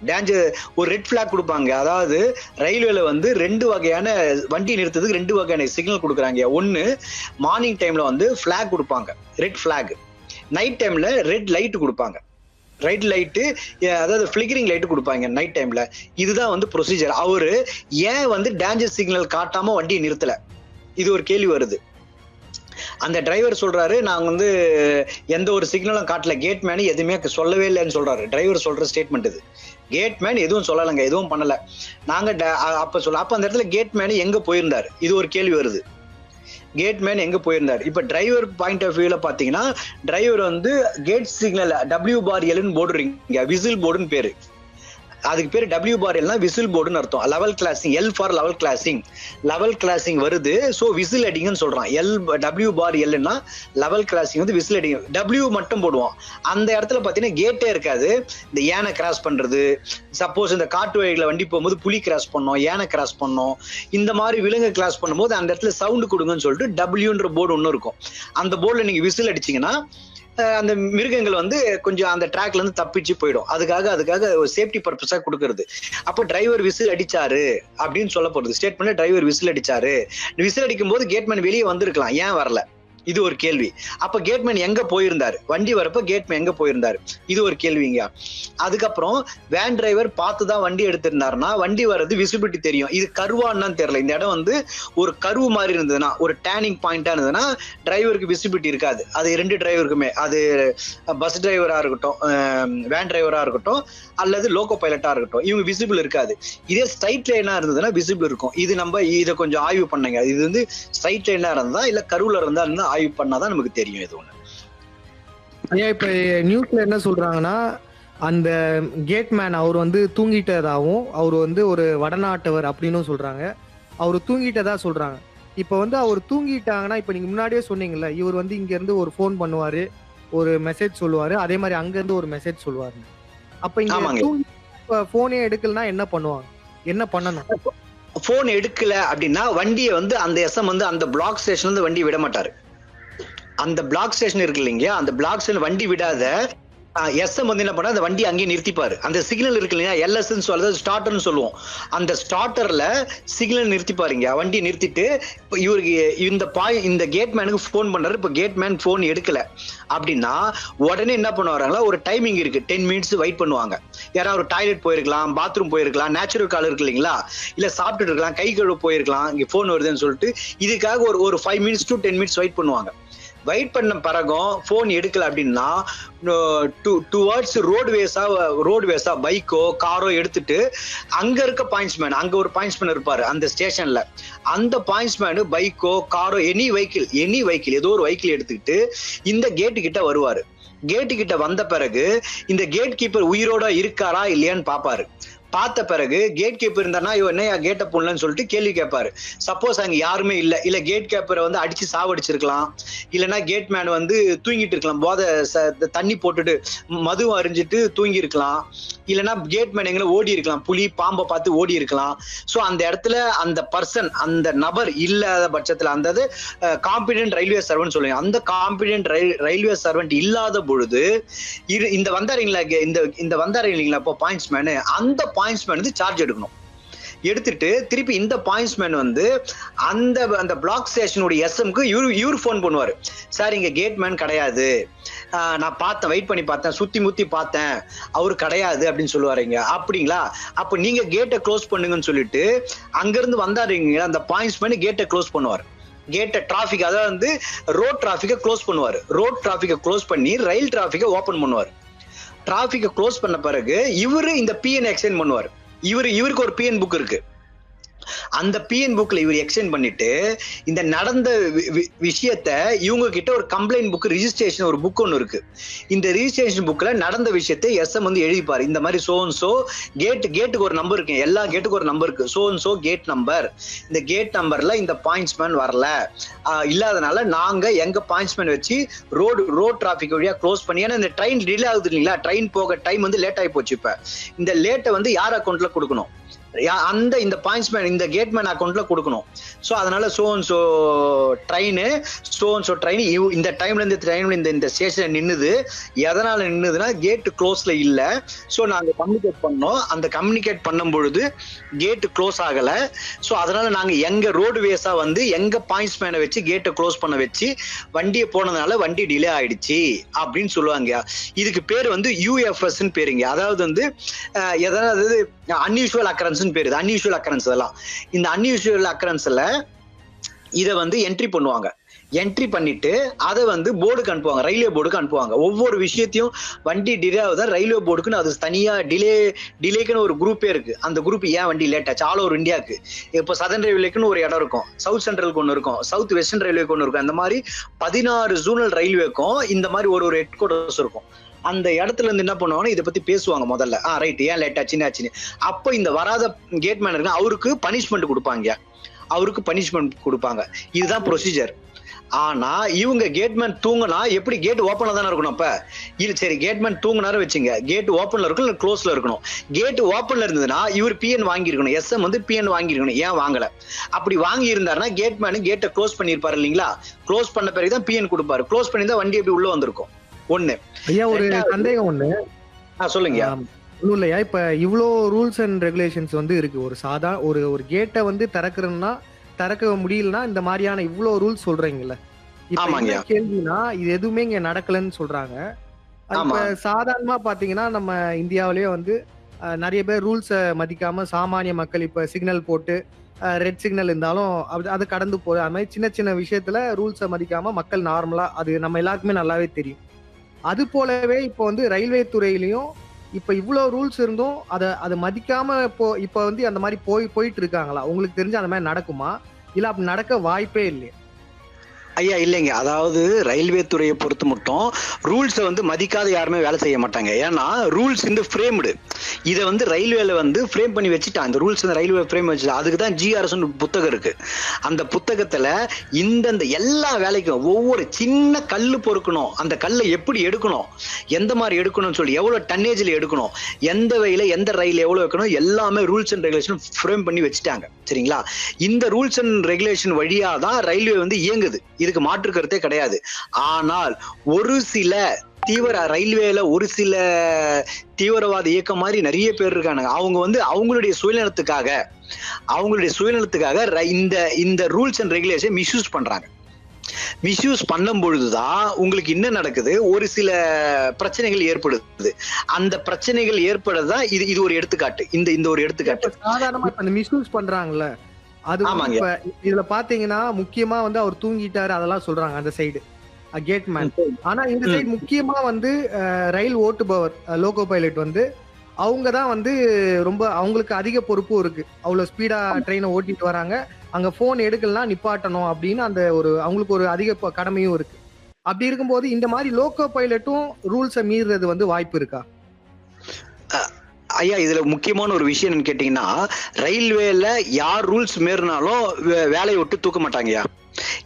[SPEAKER 3] டேஞ்சர் ஒரு ரெட் பிளாக் கொடுப்பாங்க. அதாவது ரயில்வேல வந்து ரெண்டு வகையான வண்டி நிறுத்ததுக்கு ரெண்டு வகையான சிக்னல் கொடுக்குறாங்க. ஒன்னு மார்னிங் டைம்ல வந்து பிளாக் கொடுப்பாங்க, ரெட் பிளாக். நைட் டைம்ல ரெட் லைட் கொடுப்பாங்க, ரைட் லைட்டு, அதாவது ஃபிளிக்கரிங் லைட்டு கொடுப்பாங்க நைட் டைம்ல. இதுதான் வந்து ப்ரொசீஜர். அவரு ஏன் வந்து டேஞ்சர் சிக்னல் காட்டாம வண்டியை நிறுத்தல, இது ஒரு கேள்வி வருது. அந்த டிரைவர் சொல்றாரு, நாங்க வந்து எந்த ஒரு சிக்னலும் காட்டல, கேட் மேன் எதுவுமே சொல்லவே இல்லைன்னு சொல்றாரு. டிரைவர் சொல்ற ஸ்டேட்மெண்ட் இது. கேட் மேன் எதுவும் சொல்லலைங்க, எதுவும் பண்ணல நாங்க அப்ப அந்த இடத்துல கேட் மேன் எங்க போயிருந்தாரு, இது ஒரு கேள்வி வருது. கேட் மேன் எங்க போயிருந்தார்? இப்ப டிரைவர் பாயிண்ட் ஆஃப் வியூல பாத்தீங்கன்னா டிரைவர் வந்து கேட் சிக்னல் WBRL போடுறீங்க, விசில் போர்டுன்னு பேரு. அதுக்கு பேர் WBRL விசில் போர்டுன்னு அர்த்தம். Level glazing, L for level glazing. Level glazing வருது, ஸோ விசில் அடிங்கன்னு சொல்றான். WBRL லெவல் கிளாசிங் வந்து விசில் அடிங்க. W மட்டும் போடுவோம். அந்த இடத்துல பாத்தீங்கன்னா கேட்டே இருக்காது. இந்த யானை கிராஸ் பண்றது, சப்போஸ் இந்த காட்டு வழிகளை வண்டி போகும்போது புலி கிராஸ் பண்ணோம், யானை கிராஸ் பண்ணோம், இந்த மாதிரி விலங்கு கிராஸ் பண்ணும்போது அந்த இடத்துல சவுண்டு கொடுங்கன்னு சொல்லிட்டு Wன்ற போர்டு ஒன்று இருக்கும். அந்த போர்டுல நீங்க விசில் அடிச்சீங்கன்னா அந்த மிருகங்கள் வந்து கொஞ்சம் அந்த ட்ராக்ல இருந்து தப்பிச்சு போயிடும். அதுக்காக ஒரு சேஃப்டி பர்பஸா கொடுக்கறது. அப்போ டிரைவர் விசில் அடிச்சாரு அப்படின்னு சொல்ல போறது. ஸ்டேட்மெண்ட்ல டிரைவர் விசில் அடிச்சாரு. விசில் அடிக்கும் போது கேட்மேன் வெளியே வந்திருக்கலாம், ஏன் வரல? இது ஒரு கேள்வி. அப்ப கேட்மேன் எங்க போயிருந்தாரு, வண்டி வரப்ப கேட்மேன் எங்க போயிருந்தாரு, இது ஒரு கேள்விங்க. அதுக்கப்புறம் வேன் டிரைவர் பார்த்துதான் வண்டி எடுத்திருந்தாருன்னா வண்டி வர்றது விசிபிலிட்டி தெரியும். இது கருவான்னு தெரியல, இந்த இடம் வந்து ஒரு கருவு மாதிரி இருந்ததுன்னா, ஒரு டேர்னிங் பாயிண்டா இருந்ததுன்னா டிரைவருக்கு விசிபிலிட்டி இருக்காது. அது 2 டிரைவருக்குமே, அது பஸ் டிரைவரா இருக்கட்டும், வேன் டிரைவரா இருக்கட்டும், அல்லது லோகோ பைலட்டா இருக்கட்டும், இவங்க விசிபிள் இருக்காது. இதே ஸ்ட்ரைட் லைனா இருந்ததுன்னா விசிபிள் இருக்கும். இது நம்ம இதை கொஞ்சம் ஆய்வு பண்ணுங்க. இது வந்து ஸ்ட்ரைட் லைனா இருந்தா இல்ல கருவுல இருந்தா ஆய்வு பண்ணாதான் நமக்கு தெரியும். இது ஒண்ணு.
[SPEAKER 4] ஐயா, இப்ப நியூஸ்ல என்ன சொல்றாங்கன்னா, அந்த கேட்மேன் அவர் வந்து தூங்கிட்டதாகவும், அவர் வந்து ஒரு வடநாட்டவர் அப்படின்னு சொல்றாங்க. அவர் தூங்கிட்டதா சொல்றாங்க. இப்ப வந்து அவர் தூங்கிட்டாங்கன்னா, இப்ப நீங்க முன்னாடியே சொன்னீங்கல்ல, இவர் வந்து இங்க இருந்து ஒரு போன் பண்ணுவாரு, ஒரு மெசேஜ் சொல்லுவாரு, அதே மாதிரி அங்க இருந்து ஒரு மெசேஜ் சொல்லுவாரு. அப்ப இங்க தூங்கி போனே எடுக்கலன்னா என்ன பண்ணுவாங்க, என்ன பண்ணணும்?
[SPEAKER 3] போன் எடுக்கல அப்படின்னா வண்டியை வந்து அந்த எஸ்எம் வந்து அந்த பிளாக் ஸ்டேஷன்ல இருந்து வண்டி விட மாட்டாரு. அந்த பிளாக் ஸ்டேஷன் இருக்கு இல்லைங்க, அந்த பிளாக் ஸ்டேஷன் வண்டி விடாத எஸ்எம் வந்து என்ன பண்ணா அந்த வண்டி அங்கேயே நிறுத்திப்பாரு. அந்த சிக்னல் இருக்கு இல்லையா, எல்எஸ்ன்னு சொல்றது ஸ்டார்டர்னு சொல்லுவோம். அந்த ஸ்டார்டர்ல சிக்னல் நிறுத்திப்பாருங்க. வண்டி நிறுத்திட்டு இவருக்கு இந்த கேட்மேனுக்கு போன் பண்றாரு. இப்ப கேட்மேன் போன் எடுக்கல அப்படின்னா உடனே என்ன பண்ணுவாங்களா, ஒரு டைமிங் இருக்கு, 10 மினிட்ஸ் வெயிட் பண்ணுவாங்க. யாராவது ஒரு டாய்லெட் போயிருக்கலாம், பாத்ரூம் போயிருக்கலாம், நேச்சுரல் கால் இருக்கு இல்லைங்களா, இல்ல சாப்பிட்டுட்டு இருக்கலாம், கை கழுவு போயிருக்கலாம், இங்க போன் வருதுன்னு சொல்லிட்டு இதுக்காக ஒரு 5 மினிட்ஸ் to 10 மினிட்ஸ் வெயிட் பண்ணுவாங்க. வெயிட் பண்ண பிறகும் போன் எடுக்கல அப்படின்னா டுவர்ட்ஸ் ரோட்வேஸா பைக்கோ காரோ எடுத்துட்டு அங்க இருக்க பாயிண்ட்ஸ்மேன், அங்க ஒரு பாயிண்ட்ஸ்மேன் இருப்பாரு அந்த ஸ்டேஷன்ல, அந்த பாயிண்ட்ஸ்மேன் பைக்கோ காரோ எனி வெஹிக்கிள் ஏதோ ஒரு வெஹிக்கிள் எடுத்துக்கிட்டு இந்த கேட்டு கிட்ட வருவாரு. கேட்டு கிட்ட வந்த பிறகு இந்த கேட் கீப்பர் உயிரோட இருக்காரா இல்லையான்னு பாப்பாரு. பார்த்த பிறகு கேட் கீப்பர் இருந்தானா என்னையா கேட்டை போடலன்னு சொல்லிட்டு கேள்வி கேட்பாரு. சப்போஸ் அங்க யாருமே இல்ல கேட் கீப்பரை வந்து அடிச்சு சாவடிச்சிருக்கலாம், இல்லைன்னா கேட் மேன் வந்து தூங்கிட்டு இருக்கலாம், போதை தண்ணி போட்டுட்டு மது அறிஞ்சிட்டு தூங்கி இருக்கலாம், இல்லைன்னா கேட் மேன் எங்களை ஓடி இருக்கலாம், புலி பாம்பை பார்த்து ஓடி இருக்கலாம். ஸோ அந்த இடத்துல அந்த பர்சன், அந்த நபர் இல்லாத பட்சத்துல அந்த காம்பிடென்ட் ரயில்வே சர்வெண்ட் சொல்லுங்க, அந்த காம்பிடென்ட் ரயில்வே சர்வெண்ட் இல்லாத பொழுது இந்த வந்தாருங்களா, இந்த வந்தாரு இல்லைங்களா இப்போ பாயிண்ட்ஸ்மேனு, அந்த பாயிண்ட்ஸ்மேன் வந்து சார்ஜ் எடுக்கணும். எடுத்துட்டு திருப்பி இந்த பாயிண்ட்ஸ்மேன் வந்து அந்த பிளாக் ஸ்டேஷனுடைய எஸ்எம்க்கு இவரு போன் பண்ணுவாரு. சார் இங்க கேட்மேன் கிடையாது, நான் பார்த்தேன், வெயிட் பண்ணி பார்த்தேன், சுத்தி முத்தி பார்த்தேன், அவரு கிடையாது அப்படின்னு சொல்லுவாருங்க. அப்படிங்களா, அப்ப நீங்க கேட்டை க்ளோஸ் பண்ணுங்கன்னு சொல்லிட்டு அங்க இருந்து வந்தாருங்க, அந்த பாயிண்ட்ஸ்மேன் கேட்டை க்ளோஸ் பண்ணுவார். கேட்ட டிராபிக், அதாவது வந்து ரோட் டிராபிக்கை க்ளோஸ் பண்ணுவாரு. ரோட் டிராபிக்கை க்ளோஸ் பண்ணி ரயில் டிராபிக்கை ஓபன் பண்ணுவார். டிராபிக்கை க்ளோஸ் பண்ண பிறகு இவரு இந்த பிஎன் எக்ஸ்டெண்ட் பண்ணுவார். இவருக்கு ஒரு பிஎன் புக் இருக்கு. அந்த பிஎன் புக்ல இவர் எக்ஸ்டெண்ட் பண்ணிட்டு இந்த நடந்த விஷயத்த இவங்க கிட்ட ஒரு கம்ப்ளைண்ட் புக், ரிஜிஸ்ட்ரேஷன் ஒரு புக் ஒன்று இருக்கு. இந்த ரிஜிஸ்ட்ரேஷன் புக்ல நடந்த விஷயத்தை எஸ்எம் வந்து எழுதிப்பாரு. இந்த மாதிரி சோ கேட்டுக்கு ஒரு நம்பர் இருக்கு, எல்லா கேட்டுக்கு ஒரு நம்பர் இருக்கு, சோ கேட் நம்பர், இந்த கேட் நம்பர்ல இந்த பாயிண்ட்ஸ்மேன் வரல, இல்லாதனால நாங்க எங்க பாயிண்ட்ஸ்மேன் வச்சு ரோட் டிராபிக் வழியா க்ளோஸ் பண்ணி, ஏன்னா இந்த ட்ரெயின் டிலே ஆகுது இல்லைங்களா, ட்ரெயின் போக டைம் வந்து லேட் ஆகி போச்சு. இப்ப இந்த லேட்டை வந்து யார் அக்கௌண்ட்ல கொடுக்கணும், இந்த பாயிண்ட்ஸ்மேன் இந்த கேட்மேன் அக்கௌண்ட்ல கொடுக்கணும். ஸோ அதனால ட்ரெயின் இந்த டைம்ல இந்த ஸ்டேஷன்ல நின்னுது. எதனால நின்னுதுன்னா கேட் க்ளோஸ்ல இல்ல. ஸோ நாங்க கம்யூனிகேட் பண்ணோம், அந்த கம்யூனிகேட் பண்ணும் பொழுது கேட் க்ளோஸ் ஆகல. ஸோ அதனால நாங்க எங்க ரோடுவேஸா வந்து எங்க பாயிண்ட்ஸ்மேனை வச்சு கேட்டை க்ளோஸ் பண்ண வச்சு வண்டியை போனதுனால வண்டி டிலே ஆயிடுச்சு அப்படின்னு சொல்லுவாங்க. இதுக்கு பேர் வந்து யூஎஃப்எஸ் பேருங்க. அதாவது வந்து எதாவது அன்யூஷுவல் அக்கரன்ஸ் பேரு, அன்யூஷுவல் அக்கரன்ஸ். அதெல்லாம் இந்த அன்யூஷுவல் அக்கரன்ஸ்ல இதை வந்து என்ட்ரி பண்ணுவாங்க. என்ட்ரி பண்ணிட்டு அதை வந்து போர்டுக்கு அனுப்புவாங்க, ரயில்வே போர்டுக்கு அனுப்புவாங்க. ஒவ்வொரு விஷயத்தையும் வண்டி டிலே ஆகுதா ரயில்வே போர்டுக்குன்னு அது தனியா டிலேக்குன்னு ஒரு குரூப்பே இருக்கு. அந்த குரூப் ஏன் வண்டி லேட் ஆச்சு ஆல் ஓவர் இந்தியாவுக்கு. இப்போ சதர்ன் ரயில்வேக்குன்னு ஒரு இடம் இருக்கும், சவுத் சென்ட்ரலுக்கு ஒன்று இருக்கும், சவுத் வெஸ்டர்ன் ரயில்வேக்கு ஒன்று இருக்கும். அந்த மாதிரி 16 ஜோனல் ரயில்வேக்கும் இந்த மாதிரி ஒரு ஹெட் குவார்டர்ஸ் இருக்கும். அந்த இடத்துல இருந்து என்ன பண்ணுவாங்கன்னா இதை பத்தி பேசுவாங்க முதல்ல. ரைட், ஏன் லேட் ஆச்சுன்னு. அப்போ இந்த வராத கேட்மேன் இருக்கு, அவருக்கு பனிஷ்மெண்ட் கொடுப்பாங்க. இதுதான் ப்ரொசீஜர். ஆனா இவங்க கேட்மேன் தூங்கினா எப்படி கேட் ஓப்பன்ல தானே இருக்கணும். அப்ப இல்ல சரி, கேட்மேன் தூங்கினாரு வச்சுங்க, கேட் ஓப்பன்ல இருக்கணும் இல்ல க்ளோஸ்ல இருக்கணும். கேட் ஓப்பன்ல இருந்ததுன்னா இவர் பிஎன் வாங்கியிருக்கணும், எஸ்எம் வந்து பிஎன் வாங்கியிருக்கணும். ஏன் வாங்கல? அப்படி வாங்கி இருந்தாருன்னா கேட்மேன் கேட்டை க்ளோஸ் பண்ணிருப்பாரு இல்லைங்களா, க்ளோஸ் பண்ண பிறகுதான் பிஎன் கொடுப்பாரு. க்ளோஸ் பண்ணி தான் வண்டி எப்படி உள்ள வந்திருக்கும். ஒண்ணு.
[SPEAKER 4] ஐயா ஒரு சந்தேகம் ஒண்ணு.
[SPEAKER 3] சொல்லுங்க.
[SPEAKER 4] ஒன்றும் இல்லையா, இப்ப இவ்வளோ ரூல்ஸ் அண்ட் ரெகுலேஷன்ஸ் வந்து இருக்கு. ஒரு கேட்டை வந்து திறக்க முடியலன்னா இந்த மாதிரியான இவ்வளோ ரூல்ஸ் சொல்றீங்கல்ல, இப்ப
[SPEAKER 3] ஆமாங்க.
[SPEAKER 4] என்ன கேள்வினா இது எதுவுமே இங்க நடக்கலன்னு சொல்றாங்க. இப்ப
[SPEAKER 3] ஆமா.
[SPEAKER 4] சாதாரணமா பாத்தீங்கன்னா நம்ம இந்தியாவிலேயே வந்து நிறைய பேர் ரூல்ஸை மதிக்காம சாமானிய மக்கள் இப்ப சிக்னல் போட்டு ரெட் சிக்னல் இருந்தாலும் அது கடந்து போகுது. அது மாதிரி சின்ன சின்ன விஷயத்துல ரூல்ஸை மதிக்காம மக்கள் நார்மலா, அது நம்ம எல்லாருக்குமே நல்லாவே தெரியும். அது போலவே இப்போ வந்து ரயில்வே துறையிலையும் இப்ப இவ்வளவு ரூல்ஸ் இருந்தும் அதை மதிக்காம இப்ப வந்து அந்த மாதிரி போயிட்டு இருக்காங்களா? உங்களுக்கு தெரிஞ்சு அந்த மாதிரி நடக்குமா, இல்ல அப்படி நடக்க வாய்ப்பே இல்லையா?
[SPEAKER 3] ஐயா இல்லைங்க. அதாவது ரயில்வே துறையை பொறுத்து மட்டும் ரூல்ஸை வந்து மதிக்காத யாருமே வேலை செய்ய மாட்டாங்க. ஏன்னா ரூல்ஸ் வந்து ஃப்ரேம்டு. இதை வந்து ரயில்வேல வந்து ஃப்ரேம் பண்ணி வச்சுட்டான். இந்த ரூல்ஸ் வந்து ரயில்வே ஃப்ரேம் வச்சுட்டா. அதுக்கு தான் GRS புத்தகம் இருக்கு. அந்த புத்தகத்துல இந்தந்த எல்லா வேலைக்கும் ஒவ்வொரு சின்ன கல்லு பொறுக்கணும், அந்த கல்லை எப்படி எடுக்கணும், எந்த மாதிரி எடுக்கணும்னு சொல்லி, எவ்வளவு டன்னேஜ்ல எடுக்கணும், எந்த வகையில எந்த ரயில் எவ்வளவு வைக்கணும், எல்லாமே ரூல்ஸ் அண்ட் ரெகுலேஷன் ஃப்ரேம் பண்ணி வச்சுட்டாங்க. சரிங்களா? இந்த ரூல்ஸ் அண்ட் ரெகுலேஷன் வழியா தான் ரயில்வே வந்து இயங்குது. இதுக்கு மாற்று கருத்தே கிடையாது. ஆனால் ஒரு சில ரயில்வேல ஒரு சில தீவிரவாத இயக்கம் மாதிரி நிறைய பேர் இருக்காங்க. அவங்க வந்து அவங்களுடைய சுயநலத்துக்காக இந்த ரூல்ஸ் அண்ட் ரெகுலேஷன் மிஸ்யூஸ் பண்றாங்க. மிஸ்யூஸ் பண்ணும் பொழுதுதான் உங்களுக்கு என்ன நடக்குது, ஒரு சில பிரச்சனைகள் ஏற்படுது. அந்த பிரச்சனைகள் ஏற்படுறதுதான் இது ஒரு எடுத்துக்காட்டு. இந்த ஒரு எடுத்துக்காட்டு.
[SPEAKER 4] சாதாரணமா இப்ப இந்த மிஸ்யூஸ் பண்றாங்கல்ல, அது இப்ப இதுல பாத்தீங்கன்னா முக்கியமா வந்து அவர் தூங்கிட்டாரு அதெல்லாம் சொல்றாங்க அந்த சைடு கேட்மேன். ஆனா இந்த சைடு முக்கியமா வந்து ரயில் ஓட்டுபவர் லோகோ பைலட் வந்து அவங்க தான் வந்து ரொம்ப அவங்களுக்கு அதிக பொறுப்பும் இருக்கு. அவ்வளவு ஸ்பீடா ட்ரெயினை ஓட்டிட்டு வராங்க, அங்க போன் எடுக்கலாம் நிப்பாட்டணும் அப்படின்னு அந்த அவங்களுக்கு ஒரு அதிக கடமையும் இருக்கு. அப்படி இருக்கும்போது இந்த மாதிரி லோகோ பைலட்டும் ரூல்ஸை மீறுறது வந்து வாய்ப்பு இருக்கா?
[SPEAKER 3] ஐயா இதுல முக்கியமான ஒரு விஷயம் என்னன்னு கேட்டீங்கன்னா, ரயில்வேல யார் ரூல்ஸ் மீறினாலும் வேலையை விட்டு தூக்க மாட்டாங்கய்யா.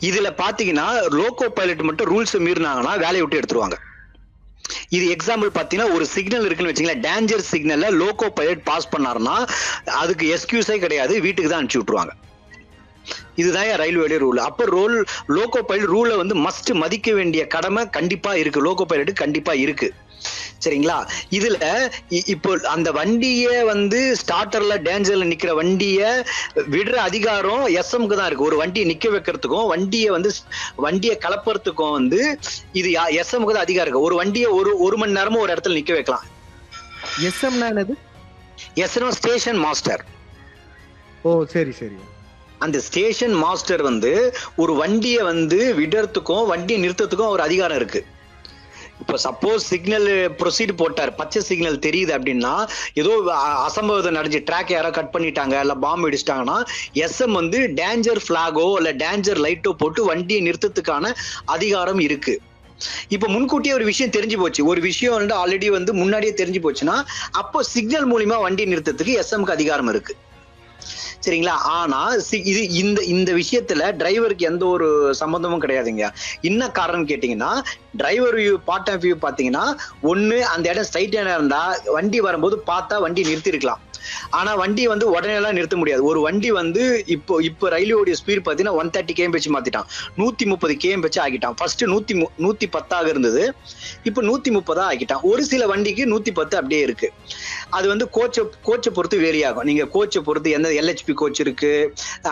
[SPEAKER 3] இதுல பாத்தீங்கன்னா லோகோ பைலட் மட்டும் ரூல்ஸ் மீறினாங்கன்னா வேலையை விட்டு எடுத்துருவாங்க. இது எக்ஸாம்பிள் பாத்தீங்கன்னா ஒரு சிக்னல் இருக்குன்னு வச்சுங்களேன், டேஞ்சர் சிக்னல்ல லோகோ பைலட் பாஸ் பண்ணாருன்னா அதுக்கு எக்ஸ்கியூஸே கிடையாது, வீட்டுக்கு தான் அனுப்பிச்சு விட்டுருவாங்க. இதுதான் ரயில்வே ரூல். அப்ப லோகோ பைலட் ரூலை வந்து மஸ்ட் மதிக்க வேண்டிய கடமை கண்டிப்பா இருக்கு, லோகோ பைலட் கண்டிப்பா இருக்கு. சரிங்களா? இதுல இப்போ அந்த வண்டிய வந்து ஸ்டார்டர்ல டேஞ்சர்ல நிக்கிற வண்டிய விடுற அதிகாரம் எஸ்எம்க்கு தான் இருக்கு. ஒரு வண்டியை நிக்க வைக்கிறதுக்கும் வண்டியை கலப்புறதுக்கும் வந்து இது எஸ்எம்க்கு தான் அதிகாரம் இருக்கு. ஒரு வண்டியை ஒரு மணி நேரமும் ஒரு இடத்துல நிக்க வைக்கலாம்.
[SPEAKER 4] எஸ்எம்னா என்னது?
[SPEAKER 3] SM station master.
[SPEAKER 4] ஓ சரி சரி.
[SPEAKER 3] அந்த ஸ்டேஷன் மாஸ்டர் வந்து ஒரு வண்டியை வந்து விடுறதுக்கும் வண்டியை நிறுத்தத்துக்கும் ஒரு அதிகாரம் இருக்கு. இப்போ சப்போஸ் சிக்னல் ப்ரொசீட் போட்டார், பச்சை சிக்னல் தெரியுது அப்படின்னா, ஏதோ அசம்பவம் நடந்து ட்ராக் யாரோ கட் பண்ணிட்டாங்க இல்ல பாம்பு இடிச்சிட்டாங்கன்னா எஸ்எம் வந்து டேஞ்சர் பிளாகோ இல்ல டேஞ்சர் லைட்டோ போட்டு வண்டியை நிறுத்தத்துக்கான அதிகாரம் இருக்கு. இப்ப முன்கூட்டியே ஒரு விஷயம் தெரிஞ்சு போச்சு, ஒரு விஷயம் வந்து ஆல்ரெடி வந்து முன்னாடியே தெரிஞ்சு போச்சுன்னா அப்போ சிக்னல் மூலியமா வண்டியை நிறுத்தத்துக்கு எஸ்எம்க்கு அதிகாரம் இருக்கு. சரிங்களா? ஆனா இது இந்த விஷயத்துல டிரைவருக்கு எந்த ஒரு சம்பந்தமும் கிடையாதுங்க. என்ன காரணம் கேட்டீங்கன்னா, driver view part of view பாத்தீங்கன்னா, ஒண்ணு அந்த இடம் ஸ்ட்ரைட்டான இருந்தா வண்டி வரும்போது பார்த்தா வண்டி நிறுத்தி இருக்கலாம். ஆனா வண்டி வந்து உடனே எல்லாம் நிறுத்த முடியாது. ஒரு வண்டி வந்து இப்போ ரயில்வேடைய ஸ்பீட் பாத்தீங்கன்னா 130 km மாத்திட்டான், 130 km ஆகிட்டான். ஃபர்ஸ்ட் 110 இருந்தது, இப்போ 130 ஆகிட்டான். ஒரு சில வண்டிக்கு 110 அப்படியே இருக்கு. அது வந்து கோச்சை பொறுத்து வேரி ஆகும். நீங்க கோச்சை பொறுத்து எந்த LHP கோச் இருக்கு,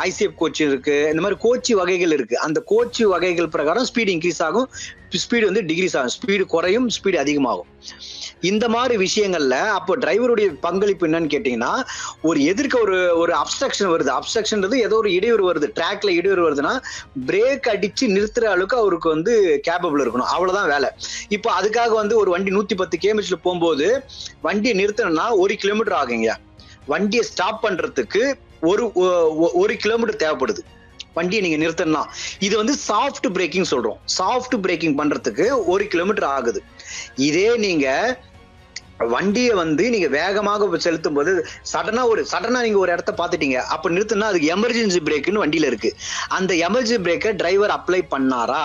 [SPEAKER 3] ICF கோச் இருக்கு, இந்த மாதிரி கோச் வகைகள் இருக்கு. அந்த கோச் வகைகள் பிரகாரம் ஸ்பீடு இன்க்ரீஸ் ஆகும், ஸ்பீடு வந்து டிகிரீஸ் ஆகும், ஸ்பீடு குறையும், ஸ்பீடு அதிகமாகும். இந்த மாதிரி விஷயங்கள்ல அப்போ டிரைவருடைய பங்களிப்பு என்னன்னு கேட்டீங்கன்னா, ஒரு எதிர்க்க ஒரு அப்ஸ்ட்ரக்ஷன் வருது, அப்ஸ்ட்ரக்ஷன்றது ஏதோ ஒரு இடையூறு வருது, ட்ராக்ல இடையூறு வருதுன்னா பிரேக் அடிச்சு நிறுத்துற அளவுக்கு அவருக்கு வந்து கேப்பபிள் இருக்கணும். அவ்வளவுதான் வேலை. இப்போ அதுக்காக வந்து ஒரு வண்டி 110 km போகும்போது வண்டியை நிறுத்தணும்னா 1 கிலோமீட்டர் ஆகுங்க. வண்டியை ஸ்டாப் பண்றதுக்கு 1 கிலோமீட்டர் தேவைப்படுது வண்டியை நீங்க நிறுத்தணும்னா. இது வந்து சாஃப்ட் பிரேக்கிங் சொல்றோம். சாஃப்ட் பிரேக்கிங் பண்றதுக்கு 1 கிலோமீட்டர் ஆகுது. இதே நீங்க வண்டியை வந்து நீங்க வேகமாக செலுத்தும் போது சடனா நீங்க ஒரு இடத்த பாத்துட்டீங்க, அப்ப நிறுத்தினா அதுக்கு எமர்ஜென்சி பிரேக்னு வண்டியில இருக்கு. அந்த எமர்ஜென்சி பிரேக்கை டிரைவர் அப்ளை பண்ணாரா?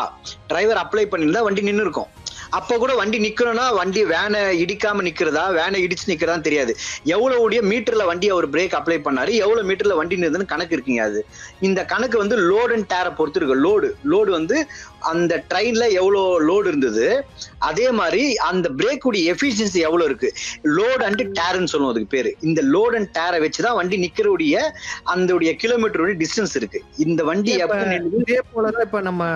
[SPEAKER 3] டிரைவர் அப்ளை பண்ணிருந்தா வண்டி நின்று இருக்கும். அப்ப கூட வண்டி நிக்கணும்னா வண்டி வேனை இடிக்காம நிக்கிறதா வேனை இடிச்சு நிக்கிறதான்னு தெரியாது. எவ்வளவு மீட்டர்ல வண்டி அவர் பிரேக் அப்ளை பண்ணாரு, எவ்வளவு மீட்டர்ல வண்டி நிறுதுன்னு கணக்கு இருக்குங்க. அது இந்த கணக்கு வந்து லோட் அண்ட் டேரை பொறுத்து இருக்கு. லோடு வந்து அந்த ட்ரெயின்ல எவ்வளவு லோடு இருந்தது, அதே மாதிரி அந்த பிரேக் உடைய எஃபிஷியன்சி எவ்வளவு இருக்கு. லோட் அண்ட் டேர்ன்னு சொல்லுவோம் அதுக்கு பேரு. இந்த லோட் அண்ட் டேரை வச்சுதான் வண்டி நிக்கிறவுடைய அந்த கிலோமீட்டருடைய டிஸ்டன்ஸ் இருக்கு. இந்த வண்டி
[SPEAKER 4] இதே போலதான் இப்ப நம்ம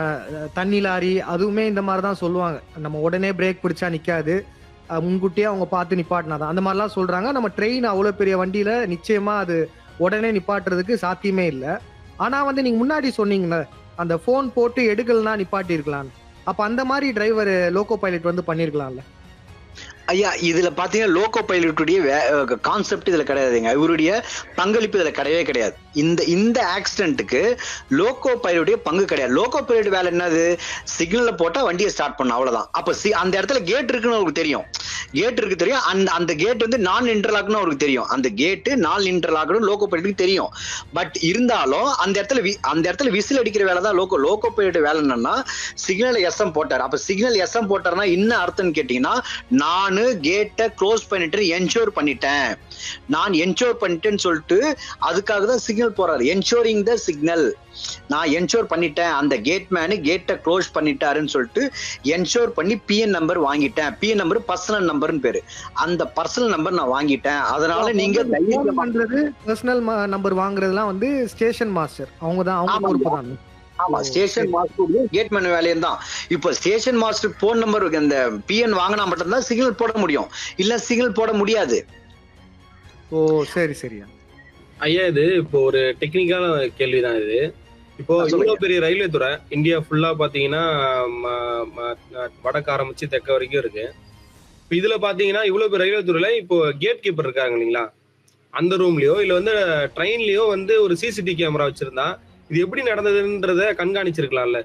[SPEAKER 4] தண்ணி லாரி அதுவுமே இந்த மாதிரிதான் சொல்லுவாங்க. நம்ம உடனே பிரேக் பிடிச்சா நிக்காது, முன்கூட்டியே அவங்க பார்த்து நிப்பாட்டினாதான் அந்த மாதிரிலாம் சொல்றாங்க. நம்ம ட்ரெயின் அவ்வளவு பெரிய வண்டியில நிச்சயமா அது உடனே நிப்பாட்டுறதுக்கு சாத்தியமே இல்லை. ஆனா நீங்க முன்னாடி சொன்னீங்கல்ல அந்த போன் போட்டு எடுக்கலன்னா நிப்பாட்டி இருக்கலாம். அப்ப அந்த மாதிரி டிரைவர் லோகோ பைலட் பண்ணிருக்கலாம்ல
[SPEAKER 3] ஐயா. இதுல பாத்தீங்கன்னா லோகோ பைலட்டுடைய கான்செப்ட் இதுல கிடையாதுங்க. இவருடைய பங்களிப்பு இதுல கிடையவே கிடையாது. இந்த ஆக்சிடென்ட்டுக்கு லோகோ பைலட்டுடைய பங்கு கிடையாது. லோகோ பைலட் வேலை என்னது, சிக்னல்ல போட்டா வண்டியை ஸ்டார்ட் பண்ணும், அவ்வளவுதான். அப்ப அந்த இடத்துல கேட் இருக்குன்னு அவருக்கு தெரியும், கேட் இருக்கு தெரியும். அந்த கேட் நான் இன்டர்லாக்னு அவருக்கு தெரியும். அந்த கேட்டு நான் இன்டர்லாக்னு லோகோ பைலட்டுக்கு தெரியும். பட் இருந்தாலும் அந்த இடத்துல விசில் அடிக்கிற வேலை தான் லோகோ பைலட் வேலை. என்னன்னா சிக்னல் எஸ்எம் போட்டார். அப்ப சிக்னல் எஸ்எம் போட்டார்னா என்ன அர்த்தம்னு கேட்டீங்கன்னா, நான் கேட்டை க்ளோஸ் பண்ணிட்டு என்ஷூர் பண்ணிட்டேன், நான் என்ஷூர் பண்ணிட்டேன்னு சொல்லிட்டு அதுக்காக தான் சிக்னல் போறாரு. என்ஷூரிங் த சிக்னல், நான் என்ஷூர் பண்ணிட்டேன், அந்த கேட் மேனு கேட்டை க்ளோஸ் பண்ணிட்டாருன்னு சொல்லிட்டு என்ஷூர் பண்ணி பிஎன் நம்பர் வாங்கிட்டேன். பிஎன் நம்பர் பர்சனல் நம்பர்னு பேரு. அந்த பர்சனல் நம்பர் நான் வாங்கிட்டேன். அதனால நீங்க
[SPEAKER 4] பண்றது பர்சனல் நம்பர் வாங்குறதுலாம் ஸ்டேஷன் மாஸ்டர் அவங்க தான், அவங்க பொறுப்பு தான்.
[SPEAKER 3] ஆமா, ஸ்டேஷன் மாஸ்டர் கேட்மேன் வேலையும் தான். இப்போ ஸ்டேஷன் மாஸ்டர் போன் நம்பர் அந்த பிஎன் வாங்கினா மட்டும்தான் சிக்னல் போட முடியும், இல்ல சிக்னல் போட முடியாது.
[SPEAKER 4] ஓ சரி சரியா
[SPEAKER 2] ஐயா. இது இப்போ ஒரு டெக்னிக்கலான கேள்விதான் இது. இப்போ இவ்வளவு பெரிய ரயில்வே துறை இந்தியா ஃபுல்லா பாத்தீங்கன்னா வடக்கு ஆரம்பிச்சு தெற்க வரைக்கும் இருக்கு. இப்போ இதுல பாத்தீங்கன்னா இவ்வளவு பெரிய ரயில்வே துறையில இப்போ கேட் கீப்பர் இருக்காங்க இல்லைங்களா, அந்த ரூம்லயோ இல்ல ட்ரெயின்லயோ ஒரு சிசிடிவி கேமரா வச்சிருந்தா இது எப்படி நடந்ததுன்றத கண்காணிச்சிருக்கலாம்ல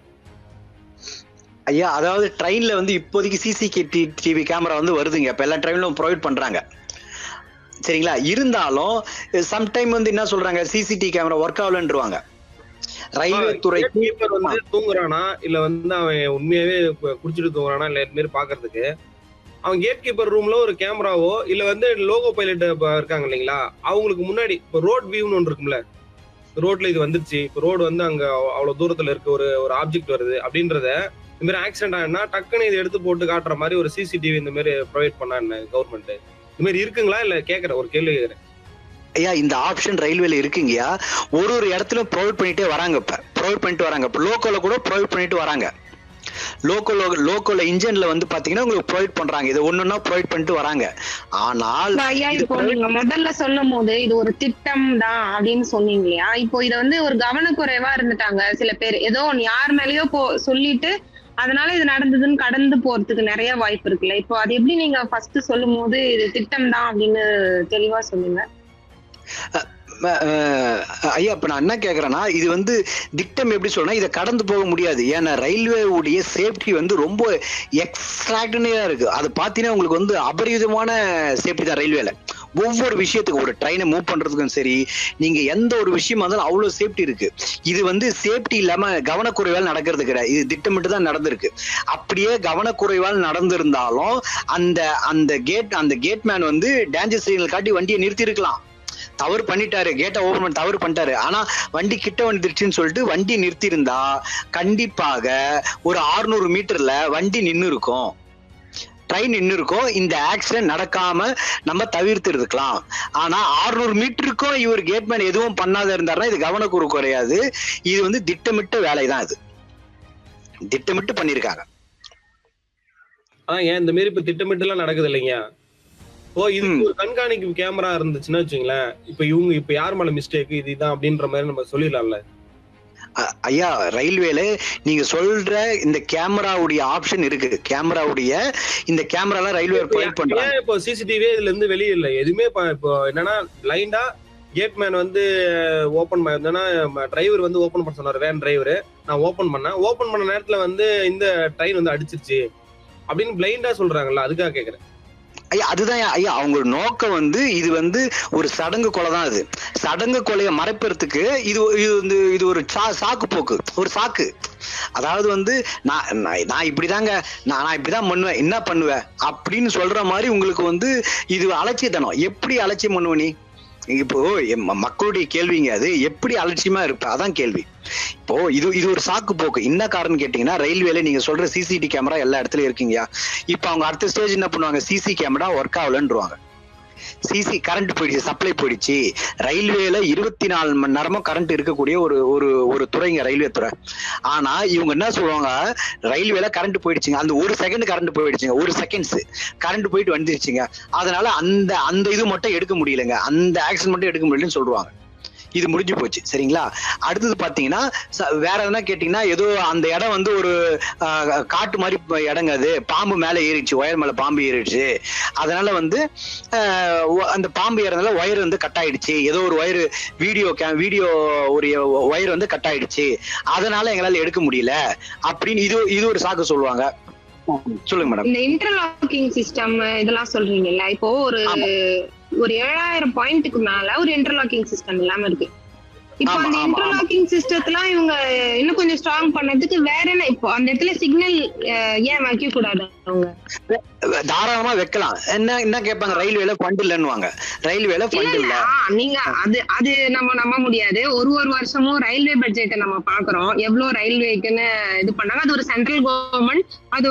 [SPEAKER 3] ஐயா. அதாவது ட்ரெயின்ல இப்போதைக்கு சிசிடிவி கேமரா வருதுங்க. இப்ப எல்லா ட்ரெயின்லும் ப்ரொவைட் பண்றாங்க, சரிங்களா. இருந்தாலும் சம்டைம் என்ன சொல்றாங்க, சிசிடிவி கேமரா ஒர்க் ஆகலன்றுவாங்க. ரயில்வே துறை
[SPEAKER 2] தூங்குறானா இல்ல அவன் உண்மையாவே குடிச்சிட்டு தூங்குறானா இல்ல இது மாதிரி பாக்குறதுக்கு அவன் கேட் கீப்பர் ரூம்ல ஒரு கேமராவோ இல்ல லோகோ பைலட் இருக்காங்க இல்லைங்களா, அவங்களுக்கு முன்னாடி இப்போ ரோட் வியூன்னு ஒன்று இருக்கும்ல, ரோட்ல இது வந்துருச்சு, இப்போ ரோடு அங்க அவ்வளவு தூரத்துல இருக்க ஒரு ஆப்ஜெக்ட் வருது அப்படின்றத இந்த மாதிரி ஆக்சிடென்ட் ஆனா டக்குன்னு இதை எடுத்து போட்டு காட்டுற மாதிரி ஒரு சிசிடிவி இந்த மாதிரி ப்ரொவைட் பண்ணா என்ன கவர்மெண்ட் இந்த மாதிரி இருக்குங்களா இல்ல கேக்குற ஒரு கேள்வி கேக்குறேன்
[SPEAKER 3] ஐயா. இந்த ஆப்ஷன் ரயில்வேல இருக்குங்கயா. ஒரு இடத்துல ப்ரொவைட் பண்ணிட்டே வராங்க. இப்ப ப்ரொவைட் பண்ணிட்டு வராங்க. இப்ப லோக்கல்ல கூட ப்ரொவைட் பண்ணிட்டு வராங்க. லோக்கல்ல இன்ஜின்ல பாத்தீங்கன்னா உங்களுக்கு ப்ரொவைட் பண்றாங்க. இது ஒண்ணுன்னா ப்ரொவைட் பண்ணிட்டு வராங்க. ஆனால்
[SPEAKER 5] இப்போ நீங்க முதல்ல சொல்லும் போது இது ஒரு திட்டம் தான் அப்படின்னு சொன்னீங்க இல்லையா, இப்போ இத ஒரு கவனக்குறைவா இருந்துட்டாங்க சில பேர், ஏதோ யார் மேலயோ சொல்லிட்டு அதனால இது நடந்ததுன்னு கடந்து போறதுக்கு நிறைய வாய்ப்பு இருக்குல்ல. இப்போ அது எப்படி நீங்க ஃபர்ஸ்ட் சொல்லும் போது இது திட்டம் தான் அப்படின்னு தெளிவா சொல்லுங்க
[SPEAKER 3] ஐயா. இப்ப நான் என்ன கேக்குறேன்னா, இது திட்டம் எப்படி சொல்லணும், இதை கடந்து போக முடியாது. ஏன்னா ரயில்வே உடைய சேஃப்டி ரொம்ப எக்ஸ்ட்ராடினரியா இருக்கு. அது பாத்தீங்கன்னா உங்களுக்கு அபரிதமான சேஃப்டி தான் ரயில்வேல. ஒவ்வொரு விஷயத்துக்கும் ஒரு ட்ரெயினை மூவ் பண்றதுக்கும் சரி, நீங்க எந்த ஒரு விஷயமா இருந்தாலும் அவ்வளவு சேஃப்டி இருக்கு. இது சேஃப்டி இல்லாம கவனக்குறைவால் நடக்கிறது கிடையாது, இது திட்டமிட்டு தான் நடந்திருக்கு. அப்படியே கவனக்குறைவால் நடந்திருந்தாலும் அந்த கேட் மேன் டேஞ்சர் சிக்னல் காட்டி வண்டியை நிறுத்தி இருக்கலாம். தவறு பண்ணிட்டாரு, கேட்டை ஓபன் பண்ணி தவறு பண்ணிட்டாரு. ஆனா வண்டி கிட்ட வந்துருச்சுன்னு சொல்லிட்டு வண்டி நிறுத்தி இருந்தா கண்டிப்பாக ஒரு 600 மீட்டர்ல வண்டி நின்று இருக்கும், ட்ரெயின் நின்று இருக்கும். இந்த ஆக்சிடென்ட் நடக்காம நம்ம தவிர்த்து இருக்கலாம். ஆனா 600 மீட்டருக்கும் இவர் கேட்மேன் எதுவும் பண்ணாத இருந்தாருன்னா இது கவனக்குறை குறையாது. இது திட்டமிட்ட வேலைதான். இது திட்டமிட்டு பண்ணிருக்காங்க.
[SPEAKER 2] ஏன் இந்த மாதிரி இப்ப திட்டமிட்டு எல்லாம் நடக்குது இல்லைங்க. இதுக்கு ஒரு கண்காணிப்பு கேமரா இருந்துச்சுன்னா வச்சுங்களேன், இப்ப யார் மேல மிஸ்டேக் இதுதான் அப்படின்ற மாதிரி நம்ம சொல்லிடலாம்ல
[SPEAKER 3] ஐயா. ரயில்வேல நீங்க சொல்ற இந்த கேமராவுடைய ஆப்ஷன் இருக்கு. இந்த கேமரா ரயில்வே ப்ரொவைட் பண்றாங்க.
[SPEAKER 2] இப்போ சிசிடிவி இதுல இருந்து வெளியே இல்ல எதுவுமே. இப்போ என்னன்னா பிளைண்டா கேட் மேன் ஓபன் பண்ணா டிரைவர் ஓபன் பண்ண சொன்னாரு, வேன் டிரைவர். நான் ஓபன் பண்ண நேரத்துல இந்த ட்ரெயின் அடிச்சிருச்சு அப்படின்னு பிளைண்டா சொல்றாங்கல்ல, அதுக்காக கேக்குறேன்
[SPEAKER 3] ஐயா. அதுதான் ஐயா அவங்க நோக்கம். இது ஒரு சடங்கு கொலை தான். அது சடங்கு கொலையை மறைப்பதற்கு இது ஒரு சாக்கு போக்கு, ஒரு சாக்கு. அதாவது நான் இப்படிதாங்க, நான் இப்படிதான் பண்ணுவேன், என்ன பண்ணுவேன் அப்படின்னு சொல்ற மாதிரி உங்களுக்கு இது அலட்சியத்தனம். எப்படி அலட்சியம் பண்ணுவ நீ? இப்போ மக்களுடைய கேள்விங்க அது, எப்படி அலட்சியமா இருப்ப, அதான் கேள்வி. இப்போ இது ஒரு சாக்கு போக்கு. என்ன காரணம் கேட்டீங்கன்னா, ரயில்வேல நீங்க சொல்ற சிசிடி கேமரா எல்லா இடத்துலயும் இருக்கீங்க. இப்ப அவங்க அடுத்த ஸ்டேஜ் என்ன பண்ணுவாங்க, சிசி கேமரா ஒர்க் ஆகலன்றுவாங்க. சிசி கரண்ட் போயிடுச்சு, சப்ளை போயிடுச்சு. ரயில்வேல 24 மணி நேரமும் கரண்ட் இருக்கக்கூடிய ஒரு துறைங்க ரயில்வே துறை. ஆனா இவங்க என்ன சொல்லுவாங்க, ரயில்வேல கரண்ட் போயிடுச்சுங்க, அந்த ஒரு செகண்ட் கரண்ட் போயிடுச்சுங்க, ஒரு செகண்ட்ஸ் கரண்ட் போயிட்டு வந்துருச்சுங்க, அதனால அந்த இது மட்டும் எடுக்க முடியலங்க, அந்த ஆக்ஷன் மட்டும் எடுக்க முடியலன்னு சொல்லுவாங்க. இது முடிஞ்சு போச்சு. சரிங்களா? அடுத்தது பாத்தீங்கன்னா வேற எதுனா கேட்டீங்கன்னா, ஏதோ அந்த இடம் வந்து ஒரு காட்டு மாதிரி இடங்க, அது பாம்பு மேல ஏறிடுச்சு, ஒயர் மேல பாம்பு ஏறிடுச்சு, அதனால வந்து அந்த பாம்பு ஏறதுனால ஒயர் வந்து கட் ஆயிடுச்சு, ஏதோ ஒரு ஒயர் வீடியோ ஒரு ஒயர் வந்து கட் ஆயிடுச்சு, அதனால எங்களால எடுக்க முடியல அப்படின்னு இது ஒரு சாக்கு சொல்லுவாங்க. சொல்லுங்க மேடம்.
[SPEAKER 5] இந்த இன்டர்லாக்கிங் சிஸ்டம் இதெல்லாம் சொல்றீங்கல்ல, இப்போ ஒரு 7000 பாயிண்ட்டுக்கு மேல ஒரு இன்டர்லாக்கிங் சிஸ்டம் இல்லாம இருக்கு. இப்போ அந்த இன்டர்லாக்கிங் சிஸ்டத்துல இவங்க இன்னும் கொஞ்சம் ஸ்ட்ராங் பண்ணதுக்கு வேற என்ன, இப்போ அந்த இடத்துல சிக்னல் ஏன் வைக்க கூடாது? அவங்க
[SPEAKER 3] தாராளமா வைக்கலாம். என்ன கேட்பாங்க, ரயில்வேல ஃபண்ட் இல்லன்னுவாங்க. ரயில்வேல ஃபண்ட் இல்ல.
[SPEAKER 5] நீங்க அது நம்ம நம்ப முடியாது. ஒரு வருஷமும் ரயில்வே பட்ஜெட்டை நம்ம பாக்குறோம், எவ்வளவு ரயில்வேக்குன்னு இது பண்ணாங்க. அது ஒரு சென்ட்ரல் கவர்மெண்ட், அது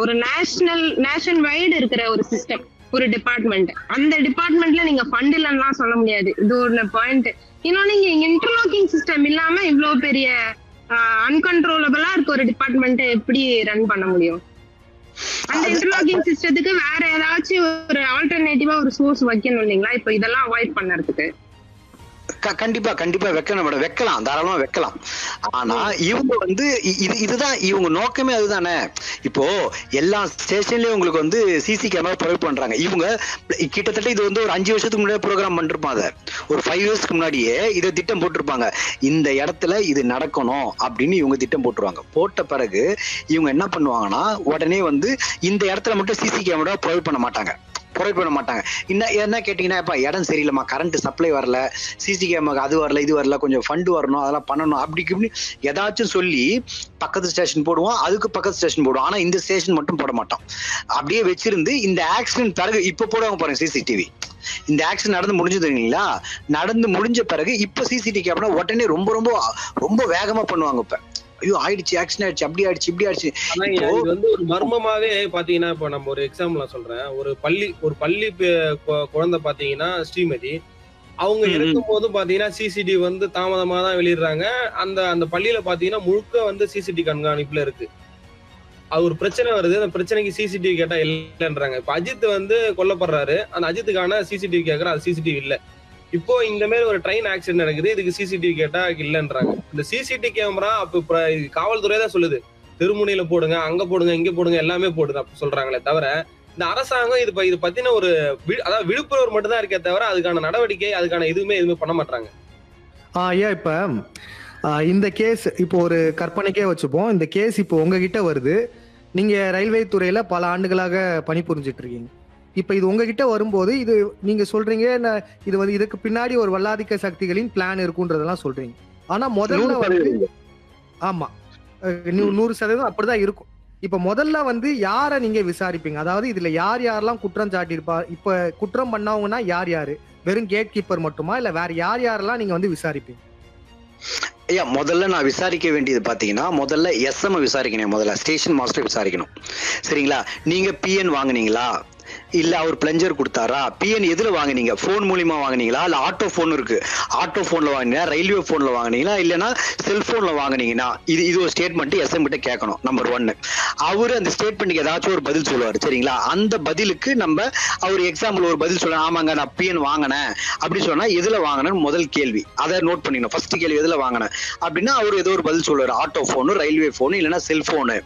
[SPEAKER 5] ஒரு நேஷனல் வைடு இருக்கிற ஒரு சிஸ்டம், ஒரு டிபார்ட்மெண்ட். அந்த டிபார்ட்மெண்ட்ல நீங்க ஃபண்ட் இல்லன்னா சொல்ல முடியாது. இது ஒரு பாயிண்ட். இன்னொன்னு, நீங்க இன்டர்லாக்கிங் சிஸ்டம் இல்லாம இவ்வளவு பெரிய அன்கன்ட்ரோலபிளா இருக்க ஒரு டிபார்ட்மெண்ட் எப்படி ரன் பண்ண முடியும்? அந்த இன்டர்லாக்கிங் சிஸ்டத்துக்கு வேற ஏதாச்சும் ஒரு ஆல்டர்னேட்டிவா ஒரு சோர்ஸ் வைக்கணும் இல்லைங்களா? இப்ப இதெல்லாம் அவாய்ட் பண்ணறதுக்கு
[SPEAKER 3] கண்டிப்பா வைக்கலாம், தாராளமா வைக்கலாம். ஆனா இவங்க வந்து இதுதான் இவங்க நோக்கமே, அதுதானே. இப்போ எல்லா ஸ்டேஷன்லயும் உங்களுக்கு வந்து சிசி கேமரா ப்ரொவைட் பண்றாங்க. இவங்க கிட்டத்தட்ட இது வந்து ஒரு 5 வருஷத்துக்கு முன்னாடி ப்ரோக்ராம் பண்ணிருப்பாங்க, ஒரு 5 இயர்ஸ்க்கு முன்னாடியே இதை திட்டம் போட்டிருப்பாங்க. இந்த இடத்துல இது நடக்கணும் அப்படின்னு இவங்க திட்டம் போட்டுருவாங்க. போட்ட பிறகு இவங்க என்ன பண்ணுவாங்கன்னா, உடனே வந்து இந்த இடத்துல மட்டும் சிசி கேமரா ப்ரொவைட் பண்ண மாட்டாங்க. என்ன கேட்டீங்கன்னா, இப்ப இடம் சரியில்லைமா, கரண்ட் சப்ளை வரல, சிசி கேமரா அது வரல, இது வரல, கொஞ்சம் ஃபண்ட் வரணும், அதெல்லாம் பண்ணணும், அப்படி ஏதாச்சும் சொல்லி பக்கத்து ஸ்டேஷன் போடுவோம், அதுக்கு பக்கத்து ஸ்டேஷன் போடுவோம். ஆனா இந்த ஸ்டேஷன் மட்டும் போட மாட்டோம். அப்படியே வச்சிருந்து இந்த ஆக்சிடென்ட் பிறகு இப்ப போடுவாங்க பாருங்க சிசிடிவி. இந்த ஆக்சிடென்ட் நடந்து முடிஞ்சது இல்லைங்களா, நடந்து முடிஞ்ச பிறகு இப்ப சிசிடிவி கேமரா உடனே ரொம்ப வேகமா பண்ணுவாங்க. இப்ப ஐயோ ஆயிடுச்சு, ஆக்சிடென்ட் ஆயிடுச்சு, அப்படி ஆயிடுச்சு, இப்படி ஆயிடுச்சு.
[SPEAKER 2] இது வந்து ஒரு மர்மமாவே பாத்தீங்கன்னா, இப்ப நம்ம ஒரு எக்ஸாம்பிள் நான் சொல்றேன். ஒரு பள்ளி குழந்தை பாத்தீங்கன்னா ஸ்ரீமதி, அவங்க இருக்கும் போதும் பாத்தீங்கன்னா சிசிடிவி வந்து தாமதமா தான் வெளியிடுறாங்க. அந்த பள்ளியில பாத்தீங்கன்னா முழுக்க வந்து சிசிடிவி கண்காணிப்புல இருக்கு. அது ஒரு பிரச்சனை வருது, அந்த பிரச்சனைக்கு சிசிடிவி கேட்டா இல்லைன்றாங்க. இப்ப அஜித் வந்து கொல்லப்படுறாரு, அந்த அஜித்துக்கான சிசிடிவி கேட்கற, அது சிசிடிவி இல்ல. இப்போ இந்த மாதிரி ஒரு ட்ரெயின் ஆக்சிடென்ட் நடக்குது, இதுக்கு சிசிடிவி கேட்டா இல்லன்றாங்க. இந்த சிசிடிவி கேமரா அப்ப காவல்துறை தான் சொல்லுது, தெருமுனையில போடுங்க, அங்க போடுங்க, இங்க போடுங்க, எல்லாமே போடுங்க அப்படி சொல்றாங்களே தவிர, இந்த அரசாங்கம் இது பத்தின ஒரு அதாவது விழிப்புணர்வு மட்டும் தான் இருக்கே தவிர அதுக்கான நடவடிக்கை, அதுக்கான எதுவுமே பண்ண மாட்டாங்க.
[SPEAKER 4] ஏன் இப்ப இந்த கேஸ் இப்போ ஒரு கற்பனைக்கே வச்சுப்போம். இந்த கேஸ் இப்போ உங்ககிட்ட வருது, நீங்க ரயில்வே துறையில பல ஆண்டுகளாக பணிபுரிஞ்சிட்டு இருக்கீங்க. இப்ப இது உங்ககிட்ட வரும்போது இது நீங்க சொல்றீங்க, இது வந்து இதுக்கு பின்னாடி ஒரு வல்லாதிக்க சக்திகளின் பிளான் இருக்குன்றதெல்லாம் சொல்றீங்க. ஆனா முதல்ல வந்து ஆமா 100% அப்படிதான் இருக்கும். இப்ப முதல்ல வந்து யார நீங்க விசாரிப்பீங்க? அதாவது இதுல யாரெல்லாம் குற்றம் சாட்டியிருப்பா? இப்ப குற்றம் பண்ணவங்கன்னா யாரு? வெறும் கேட் கீப்பர் மட்டுமா, இல்ல வேற யாரெல்லாம் நீங்க வந்து விசாரிப்பீங்க?
[SPEAKER 3] ஐயா, முதல்ல நான் விசாரிக்க வேண்டியது பாத்தீங்கன்னா, முதல்ல எஸ்எம் விசாரிக்கணும், முதல்ல ஸ்டேஷன் மாஸ்டர் விசாரிக்கணும். சரிங்களா? நீங்க பிஎன் வாங்குனீங்களா, இல்ல அவர் பிளஞ்சர் கொடுத்தாரா? பிஎன் எதுல வாங்குனீங்க? போன் மூலியமா வாங்குனீங்களா, இல்ல ஆட்டோ போன் இருக்கு, ஆட்டோ போன்ல வாங்கினீங்களா, ரயில்வே போன்ல வாங்குனீங்களா, இல்லனா செல்போன்ல வாங்குனீங்கன்னா, இது ஒரு ஸ்டேட்மெண்ட் எஸ்எம் கிட்ட கேட்கணும். நம்பர் 1. அவரு அந்த ஸ்டேட்மெண்ட்டுக்கு ஏதாச்சும் ஒரு பதில் சொல்லுவாரு. சரிங்களா? அந்த பதிலுக்கு நம்ம அவர் எக்ஸாம்பிள் ஒரு பதில் சொல்ல, ஆமாங்க நான் பிஎன் வாங்கினேன் அப்படி சொன்னா, எதுல வாங்கினேன்னு முதல் கேள்வி அதை நோட் பண்ணிக்கணும். ஃபர்ஸ்ட் கேள்வி எதுல வாங்கினேன் அப்படின்னா, அவர் ஏதோ ஒரு பதில் சொல்லுவாரு, ஆட்டோ போனு, ரயில்வே போனு, இல்லைன்னா செல்போனு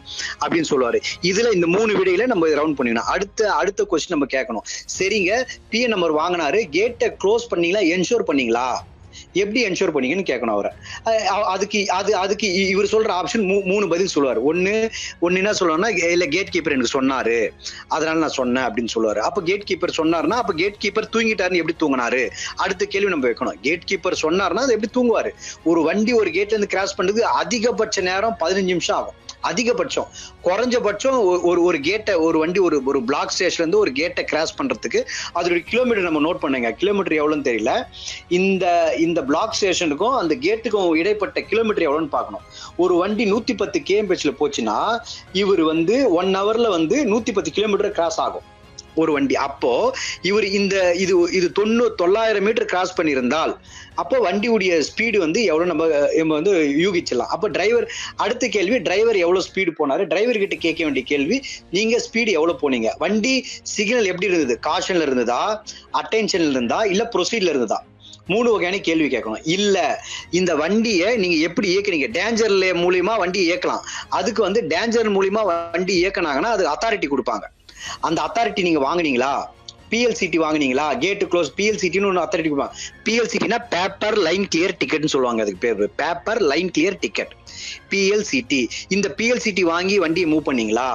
[SPEAKER 3] அப்படின்னு சொல்லுவாரு. இதுல இந்த 3 விடையில நம்ம ரவுண்ட் பண்ணிக்கணும். அடுத்த கொஸ்டின் நம்ம கேட்கணும். சரிங்க, பிஎன் நம்பர் வாங்கினாரு, கேட்டை க்ளோஸ் பண்ணீங்களா, என்ஷூர் பண்ணீங்களா, எப்படி என்ஷூர் பண்ணீங்கன்னு கேட்கணும் அவரை. அதுக்கு இவர் சொல்ற ஆப்ஷன் 3 பதில் சொல்லுவாரு. ஒன்னு என்ன சொல்லுவாருன்னா, இல்ல கேட் கீப்பர் எனக்கு சொன்னாரு அதனால நான் சொன்னேன் அப்படின்னு சொல்லுவாரு. அப்ப கேட் கீப்பர் சொன்னாருன்னா, அப்ப கேட் கீப்பர் தூங்கிட்டாருன்னு எப்படி தூங்கினாரு? அடுத்த கேள்வி நம்ம வைக்கணும். கேட் கீப்பர் சொன்னாருன்னா அது எப்படி தூங்குவாரு? ஒரு வண்டி ஒரு கேட்ல இருந்து கிராஸ் பண்றதுக்கு அதிகபட்ச நேரம் 15 நிமிஷம் ஆகும். அதிகபட்சம். குறைஞ்சபட்சம் ஒரு கேட்டை ஒரு வண்டி ஒரு பிளாக் ஸ்டேஷன்ல இருந்து ஒரு கேட்டை கிராஸ் பண்றதுக்கு அதோட கிலோமீட்டர் நம்ம நோட் பண்ணுங்க. கிலோமீட்டர் எவ்வளவுன்னு தெரியல. இந்த பிளாக் ஸ்டேஷனுக்கும் அந்த கேட்டுக்கும் இடைப்பட்ட கிலோமீட்டர் எவ்வளவுன்னு பார்க்கணும். ஒரு வண்டி 110 kmph போச்சுன்னா இவர் 1 ஹவர்ல 110 கிலோமீட்டர் கிராஸ் ஆகும் ஒரு வண்டி. அப்போ இவர் இது 900 மீட்டர் கிராஸ் பண்ணியிருந்தால் அப்போ வண்டியுடைய ஸ்பீடு எவ்வளவு நம்ம யூகிச்சிடலாம். அப்போ டிரைவர், அடுத்த கேள்வி, டிரைவர் எவ்வளவு ஸ்பீடு போனாரு, டிரைவர் கிட்ட கேட்க வேண்டிய கேள்வி, நீங்க ஸ்பீடு எவ்வளவு போனீங்க, வண்டி சிக்னல் எப்படி இருந்தது, காஷன்ல இருந்ததா, அட்டென்ஷன்ல இருந்தா, இல்ல ப்ரொசீட்ல இருந்ததா, 3 வகையான கேள்வி கேட்கணும். இல்ல இந்த வண்டியை நீங்க எப்படி இயக்குறீங்க, டேஞ்சர்ல மூலியமா வண்டி இயக்கலாம், அதுக்கு டேஞ்சர் மூலியமா வண்டி இயக்குனாங்கன்னா அது அத்தாரிட்டி கொடுப்பாங்க. அந்த அத்தாரிட்டி நீங்க வாங்குனீங்களா, பிஎல்சிடி வாங்குனீங்களா, கேட் க்ளோஸ், பிஎல்சிடின்னு ஒன்று அத்தாரிட்டி கொடுப்பாங்க. பிஎல்சிடினா பேப்பர் லைன் கிளியர் டிக்கெட்னு சொல்லுவாங்க. அதுக்கு பேர் பேப்பர் லைன் கிளியர் டிக்கெட், பிஎல்சிடி. இந்த பிஎல்சிடி வாங்கி வண்டியை மூவ் பண்ணீங்களா,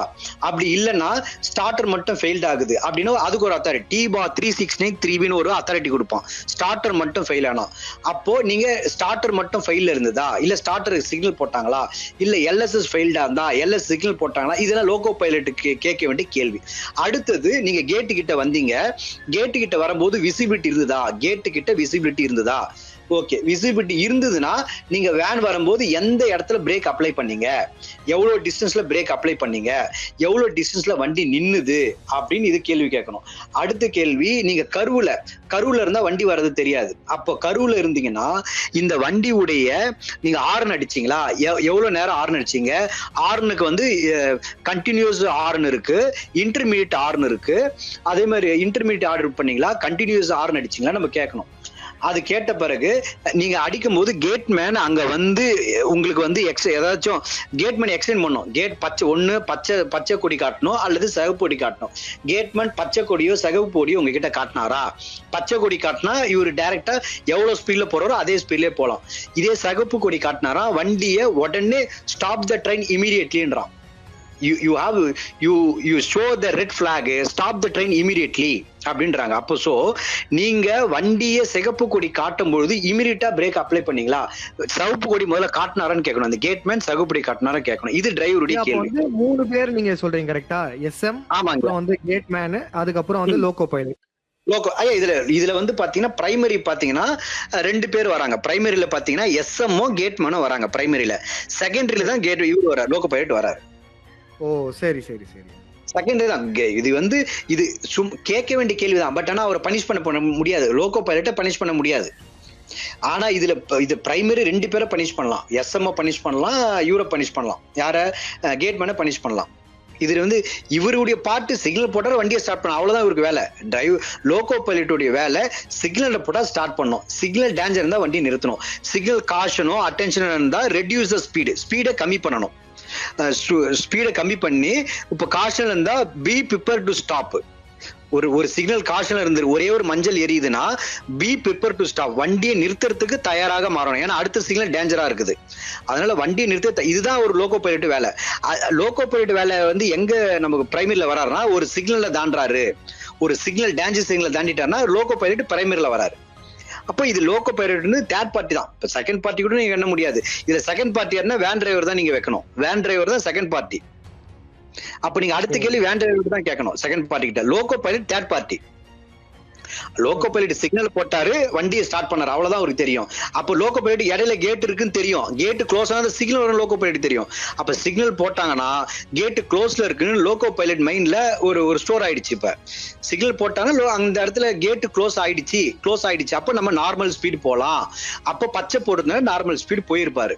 [SPEAKER 3] அப்படி இல்லைன்னா ஸ்டார்டர் மட்டும் ஃபெயில்ட் ஆகுது அப்படின்னா அதுக்கு ஒரு அத்தாரிட்டி, டிபா 369(3)ன்னு ஒரு அத்தாரிட்டி கொடுப்பான். ஸ்டார்டர் மட்டும் ஃபெயில் ஆனா அப்போ நீங்க ஸ்டார்டர் மட்டும் ஃபெயில் இருந்ததா, இல்ல ஸ்டார்டர் சிக்னல் போட்டாங்களா, இல்ல எல்எஸ்எஸ் ஃபெயில்டா இருந்தா எல்எஸ் சிக்னல் போட்டாங்களா, இதெல்லாம் லோகோ பைலட்டுக்கு கேட்க வேண்டிய கேள்வி. அடுத்தது நீங்க கேட்டு கிட்ட வந்தீங்க, கேட்டு கிட்ட வரும்போது விசிபிலிட்டி இருந்ததா, கேட்டு கிட்ட விசிபிலிட்டி இருந்ததா, ஓகே விசிபிலிட்டி இருந்ததுன்னா நீங்க வேன் வரும்போது எந்த இடத்துல பிரேக் அப்ளை பண்ணீங்க, எவ்வளவு டிஸ்டன்ஸ்ல பிரேக் அப்ளை பண்ணீங்க, எவ்வளவு டிஸ்டன்ஸ்ல வண்டி நின்னுது அப்படின்னு இது கேள்வி கேட்கணும். அடுத்த கேள்வி, நீங்க கருவுல இருந்தா வண்டி வர்றது தெரியாது. அப்போ கருவுல இருந்தீங்கன்னா இந்த வண்டி உடைய நீங்க ஹார்ன் அடிச்சீங்களா, எவ்வளவு நேரம் ஹார்ன் அடிச்சீங்க, ஹார்னுக்கு கண்டினியூஸ் ஹார்ன் இருக்கு, இன்டர்மீடியட் ஹார்ன் இருக்கு, அதே மாதிரி இன்டர்மீடியட் ஆர்டர் பண்ணீங்களா, கண்டினியூஸ் ஹார்ன் அடிச்சீங்களா நம்ம கேட்கணும். அது கேட்ட பிறகு நீங்க அடிக்கும் போது கேட்மேன் அங்க உங்களுக்கு ஏதாச்சும் கேட்மேன் எக்ஸ்டெண்ட் பண்ணும். கேட் பச்சை கொடி காட்டணும் அல்லது சிகப்பு கொடி காட்டணும். கேட்மேன் பச்சை கொடியோ சிகப்பு கொடியோ உங்ககிட்ட காட்டினாரா, பச்சை கொடி காட்டினா இவர் டைரக்டா எவ்வளவு ஸ்பீட்ல போறாரோ அதே ஸ்பீட்லயே போலாம். இதே சிகப்பு கொடி காட்டினாரா வண்டியை உடனே ஸ்டாப் த ட்ரெயின் இமீடியட்லின்றான். you show the red flag, stop the train immediately அப்படின்றாங்க. அப்போ சோ நீங்க வண்டியை சிகப்பு கொடி காட்டும் பொழுது இமீடியட்டா பிரேக் அப்ளை பண்ணீங்களா, சிவப்பு கொடி முதல்ல காட்டினாரான்னு கேட்கணும். அந்த கேட்மேன் சிகப்பு கொடி காட்டினாரா கேட்கணும். இது டிரைவருடைய கேள்வி.
[SPEAKER 4] 3 பேர் நீங்க சொல்றீங்க கரெக்டா? எஸ்எம்,
[SPEAKER 3] ஆமாங்க,
[SPEAKER 4] கேட்மேன், அதுக்கப்புறம் லோகோ பைலட்.
[SPEAKER 3] இதுல பாத்தீங்கன்னா பிரைமரி பாத்தீங்கன்னா 2 பேர் வராங்க. பிரைமரியில பாத்தீங்கன்னா எஸ்எம்ஓ கேட்மேனும் வராங்க பிரைமரியில. செகண்டரியில தான் இவரு வராரு, லோகோ பைலட் வராரு.
[SPEAKER 4] ஓ சரி சரி சரி.
[SPEAKER 3] செகண்டரி தான் இது கேட்க வேண்டிய கேள்விதான். பட் ஆனா அவரை பனிஷ் பண்ண முடியாது, லோகோ பைலட்டை பனிஷ் பண்ண முடியாது. ஆனா இது பிரைமரி 2 பேரை பனிஷ் பண்ணலாம். எஸ்எம்ஓ பனிஷ் பண்ணலாம், இவரை பனிஷ் பண்ணலாம், யார கேட்மேனை பனிஷ் பண்ணலாம். இது இவருடைய பாட்டு சிக்னல் போட்டாரு வண்டியை ஸ்டார்ட் பண்ண, அவ்வளவுதான் இவருக்கு வேலை. லோகோ பைலட்டுடைய வேலை சிக்னல் போட்டா ஸ்டார்ட் பண்ணும், சிக்னல் டேஞ்சர் இருந்தா வண்டியை நிறுத்தணும், சிக்னல் காஷனோ அட்டென்ஷனோ இருந்தா ரெடியூஸ் த ஸ்பீடை கம்மி பண்ணணும். ஸ்பீடை கம்மி பண்ணி இப்ப காஷன் இருந்தா பி ப்ரிப்பேர் டு ஸ்டாப். ஒரு சிக்னல் காஷன்ல இருந்து ஒரே ஒரு மஞ்சள் எரியுதுன்னா பி ப்ரிப்பேர் டு ஸ்டாப், வண்டியை நிறுத்துறதுக்கு தயாராக மாறணும். ஏன்னா அடுத்த சிக்னல் டேஞ்சரா இருக்குது, அதனால வண்டியை நிறுத்த. இதுதான் ஒரு லோகோ பைலட் வேலை. லோகோ பைலட் வேலை எங்க நமக்கு பிரைமரியில வராருன்னா ஒரு சிக்னல்ல தாண்டாரு, ஒரு சிக்னல் டேஞ்சர் சிக்னல் தாண்டிட்டாருன்னா லோகோ பைலட் பிரைமரியில வராரு. அப்போ இது லோகோ பைலட் தேர்ட் பார்ட்டி தான். இப்ப செகண்ட் பார்ட்டி கூட நீங்க எண்ண முடியாது. இதுல செகண்ட் பார்ட்டி யாருன்னா வேன் டிரைவர் தான் நீங்க வைக்கணும். வேன் டிரைவர் தான் செகண்ட் பார்ட்டி. அப்ப நீங்க அடுத்த கேள்வி வேன் டிரைவர் தான் கேட்கணும் செகண்ட் பார்ட்டி கிட்ட. Loco pilot third party. Loco pilot signal போட்டாரு, வண்டியை ஸ்டார்ட் பண்ணாரு, அவ்வளவுதான் அவருக்கு தெரியும். அப்போ லோகோ பைலட் இடையில கேட் இருக்குன்னு தெரியும், கேட் க்ளோஸ் ஆனது சிக்னல் வரும் லோகோ பைலட் தெரியும். அப்ப சிக்னல் போட்டாங்கன்னா கேட் க்ளோஸ்ல இருக்குன்னு லோகோ பைலட் மைண்ட்ல ஒரு ஸ்டோர் ஆயிடுச்சு. இப்ப சிக்னல் போட்டாங்கன்னா அந்த இடத்துல கேட் க்ளோஸ் ஆயிடுச்சு. அப்ப நம்ம நார்மல் ஸ்பீடு போலாம். அப்ப பச்சை போடுறதுனால நார்மல் ஸ்பீடு போயிருப்பாரு.